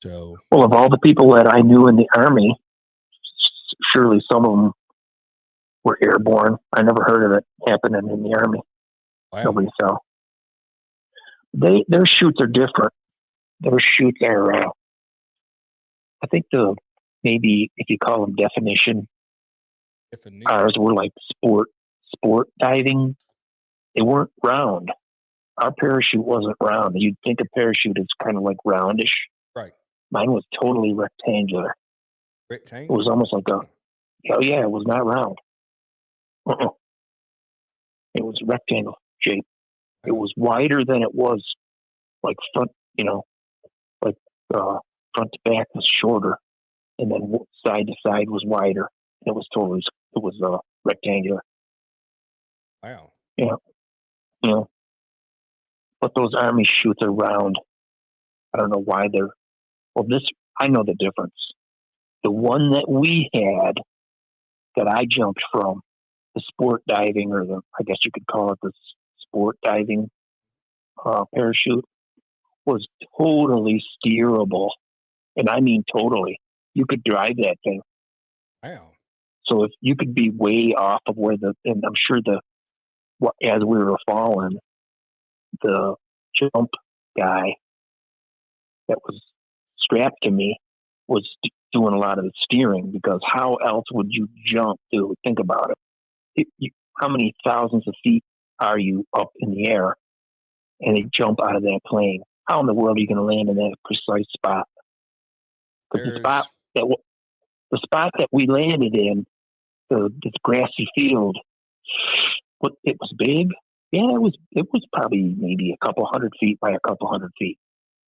So, well, of all the people that I knew in the Army, surely some of them were airborne. I never heard of it happening in the Army. Wow. Nobody saw. Their chutes are different. Their chutes are, I think maybe if you call them definition, ours were like sport diving. They weren't round. Our parachute wasn't round. You'd think a parachute is kind of like roundish. Right. Mine was totally rectangular. Rectangular? It was almost like it was not round. Uh-uh. It was rectangle shape. Wow. It was wider than it was like front, like front to back was shorter, and then side to side was wider. It was rectangular. Wow. Yeah. But those Army chutes are round. I don't know why I know the difference. The one that we had that I jumped from, the sport diving, or I guess you could call it the sport diving parachute, was totally steerable. And I mean totally. You could drive that thing. Wow. So if you could be way off of and I'm sure as we were falling, the jump guy that was strapped to me was doing a lot of the steering, because how else would you jump, dude? Think about it. How many thousands of feet are you up in the air, and they jump out of that plane? How in the world are you going to land in that precise spot? Because the spot that we landed in, this grassy field, it was big. Yeah, it was probably maybe a couple 100 feet by a couple 100 feet.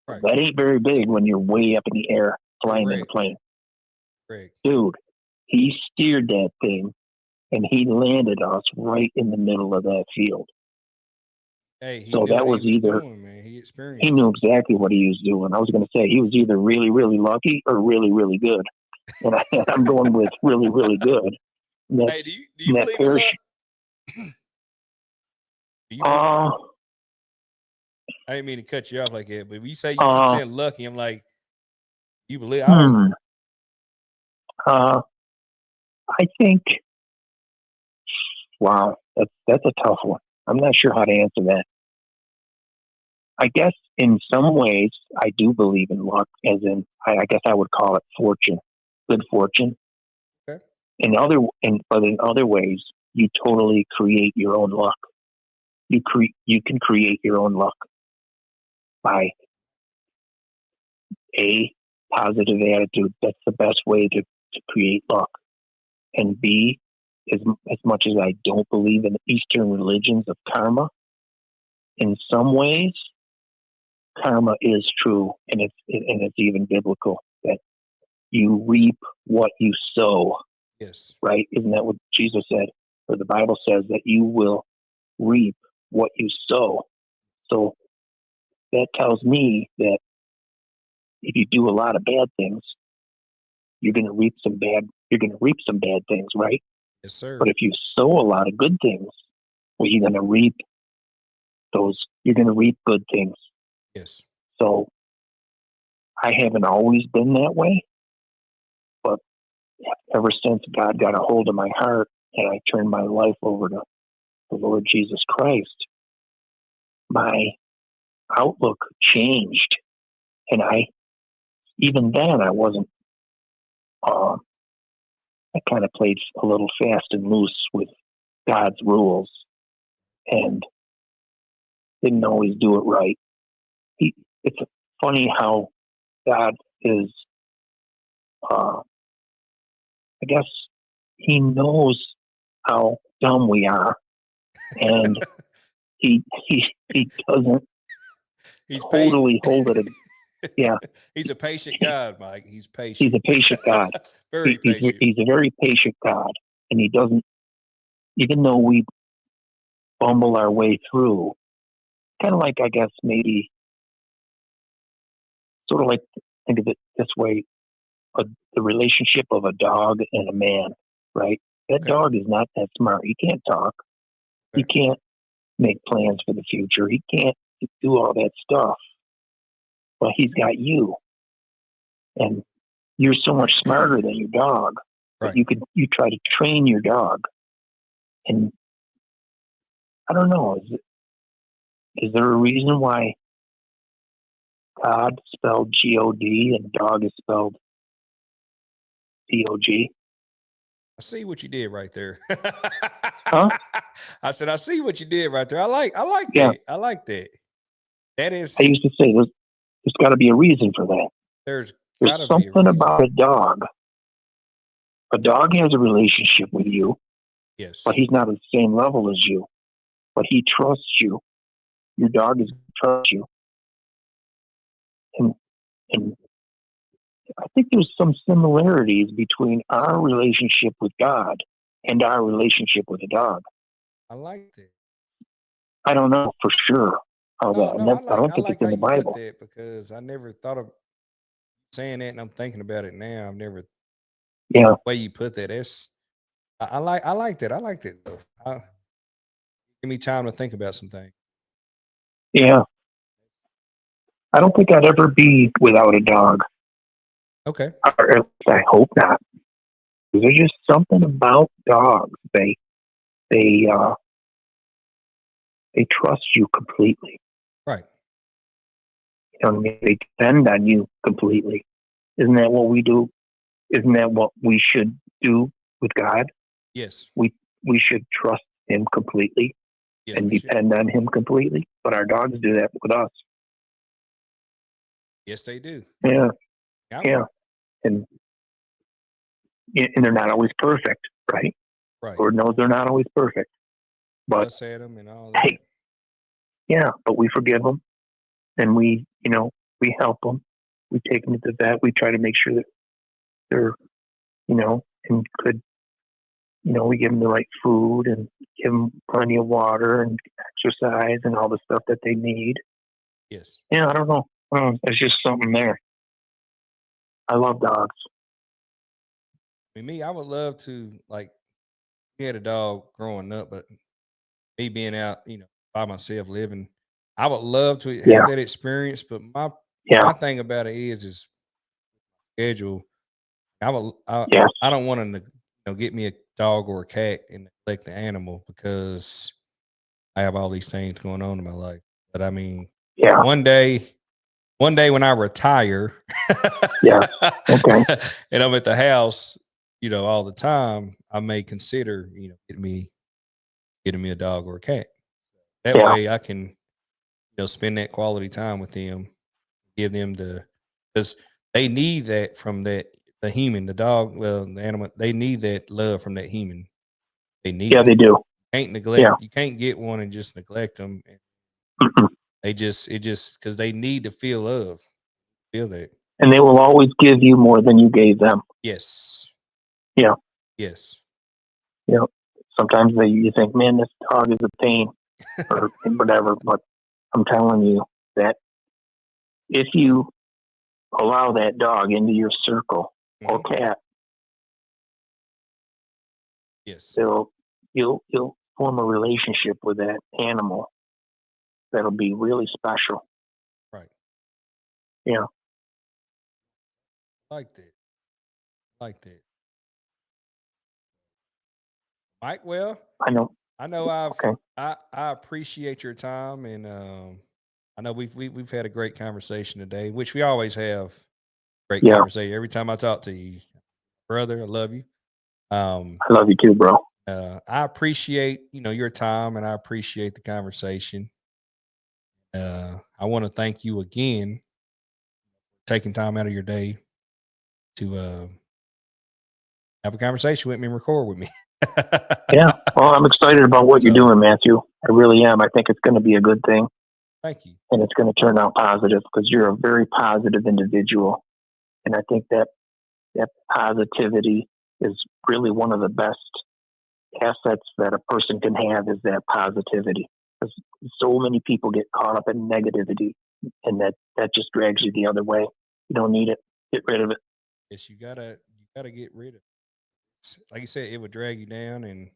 Right. That ain't very big when you're way up in the air flying in a plane. Correct. Dude, he steered that thing, and he landed us right in the middle of that field. Hey, he knew what he was doing, man. He experienced. He knew exactly what he was doing. I was going to say he was either really, really lucky or really, really good. And I'm going with really, really good. Hey, do you believe in luck? I didn't mean to cut you off like that, but if you say you keep saying lucky, I'm like, you believe? I don't. I think. Wow, that's a tough one. I'm not sure how to answer that. I guess in some ways I do believe in luck, as in I guess I would call it fortune, good fortune. Okay. But in other ways, you totally create your own luck. You can create your own luck by A, positive attitude. That's the best way to create luck. And B, as much as I don't believe in Eastern religions of karma, in some ways, karma is true, and it's even biblical, that you reap what you sow. Yes. Right? Isn't that what Jesus said? Or the Bible says that you will reap what you sow. So that tells me that if you do a lot of bad things, you're going to reap some bad things, right? Yes, sir. But if you sow a lot of good things, well, you're going to reap good things. Yes. So I haven't always been that way, but ever since God got a hold of my heart and I turned my life over to the Lord Jesus Christ, my outlook changed. And even then I wasn't, I kind of played a little fast and loose with God's rules and didn't always do it right. It's funny how God is, I guess he knows how dumb we are, and he doesn't totally hold it. Yeah. He's a patient God, Mike. He's patient. He's a patient God. Very patient. He's a very patient God, and he doesn't, even though we bumble our way through, kind of like, I guess, maybe sort of like, think of it this way, the relationship of a dog and a man, right? That dog is not that smart. He can't talk. He can't make plans for the future. He can't do all that stuff. But he's got you. And you're so much smarter than your dog. But you try to train your dog. And I don't know, Is there a reason why God spelled G-O-D and dog is spelled D-O-G? I see what you did right there. Huh? I said, I see what you did right there. I like Yeah. that. I like that. That I is, used to say there's got to be a reason for that. there's There's gotta be a something reason. about a dog. A dog has a relationship with you, Yes. but he's not at the same level as you. But he trusts you. Your dog is trust you. And I think there's some similarities between our relationship with God and our relationship with a dog. I like that. I don't know for sure how that. No, I don't I think it's like in how the you put Bible. that because I never thought of saying that, and I'm thinking about it now. I've never Yeah, the way you put that. That's I like that. I like that though. Give me time to think about some things. yeah. I don't think I'd ever be without a dog. Okay. Or at least I hope not. There's just something about dogs. They uh they trust you completely. Right. You know what I mean? They depend on you completely. Isn't that what we do? Isn't that what we should do with God? Yes. We should trust him completely Yes, and we should. depend on him completely. But our dogs do that with us. Yes, they do. Yeah, Yeah. yeah. And they're not always perfect, right? Right. Lord knows they're not always perfect. But Us at them and all that. hey, yeah, but we forgive them and we help them. We take them to the vet. We try to make sure that they're, in good, we give them the right food and give them plenty of water and exercise and all the stuff that they need. Yes. Yeah, I don't know. There's just something there. I love dogs. I mean, I would love to like we had a dog growing up, but me being out, by myself living, I would love to have Yeah, that experience. But yeah, my thing about it is schedule. yes, I don't want to get me a dog or a cat and neglect the animal because I have all these things going on in my life. But I mean, yeah, one day when I retire, yeah. Okay, and I'm at the house, all the time, I may consider, getting me a dog or a cat. That yeah, way I can, spend that quality time with them, give them because they need that from the human, the dog, well, the animal, they need that love from that human. They need yeah. it. They do. Yeah, You can't get one and just neglect them. mm-mm. It just because they need to feel love, feel that. And they will always give you more than you gave them. Yes. Yeah, Yes. yeah. Sometimes you think, man, this dog is a pain or whatever. But I'm telling you that if you allow that dog into your circle or Hmm. cat, Yes. you'll form a relationship with that animal that'll be really special. Right. Yeah, Like that. Like that. Mike, well, I know. I know Okay. I appreciate your time and I know we've had a great conversation today, which we always have great Yeah, conversation. Every time I talk to you, brother, I love you. Um I love you too, bro. I appreciate, your time and I appreciate the conversation. I want to thank you again for taking time out of your day to have a conversation with me and record with me. Yeah. Well, I'm excited about what you're So doing, Matthew. I really am. I think it's going to be a good thing thank you. and it's going to turn out positive because you're a very positive individual. And I think that positivity is really one of the best assets that a person can have is that positivity. Because so many people get caught up in negativity and that just drags you the other way. You don't need it. Get rid of it. Yes, you gotta get rid of it. Like you said, it would drag you down and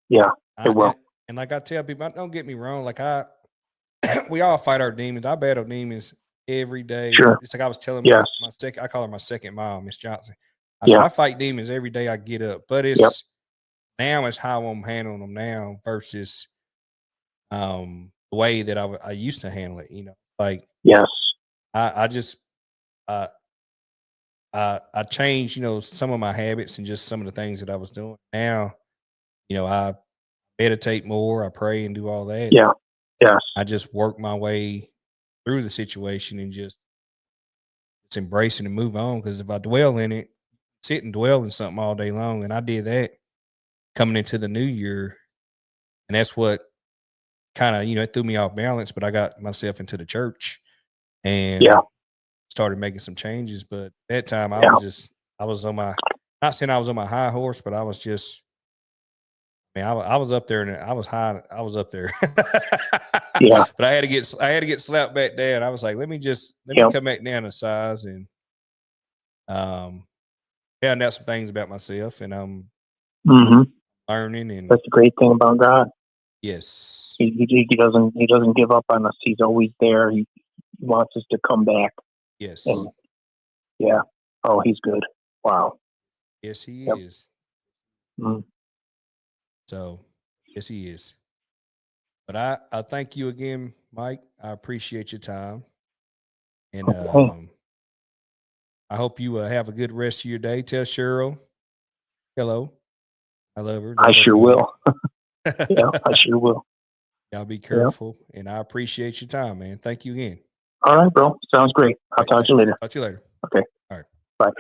Yeah, it I will. and like I tell people, don't get me wrong, like we all fight our demons. I battle demons every day. Sure. It's like I was telling Yes. my second, I call her my second mom, Miss Johnson. I said Yeah. I fight demons every day I get up, but Yep. it's now it's how I'm handling them now versus the way that I used to handle it. You know, like Yes. I just I I changed, you know, some of my habits and just some of the things that I was doing. Now, you know, I meditate more, I pray and do all that. Yeah. Yes. I just work my way through the situation and just embrace it and move on. Because if I dwell in it, sit and dwell in something all day long, and I did that coming into the new year, and that's what kind of, you know, it threw me off balance. But I got myself into the church and Yeah. started making some changes. But that time Yeah. I was on my, not saying I was on my high horse, but I was just, man, I was up there and I was high. I was up there, Yeah. but I had to get slapped back down. I was like, let me Yep. come back down a size and um, found out some things about myself, and I'm Hmm. learning. And That's the great thing about God. yes, He doesn't give up on us. He's always there. He wants us to come back. yes, And yeah. Oh, he's good. Wow. yes, he Yep. is. Mm. So yes, he is. But I thank you again, Mike. I appreciate your time, and Okay. I hope you have a good rest of your day. Tell Cheryl hello. I love her. I Love her sure for you. will. Yeah, I sure will. Y'all be Yeah. careful, and I appreciate your time, man. Thank you again. All right, bro. Sounds great. I'll All right, talk to you later. talk to you later. Okay. All right. Bye.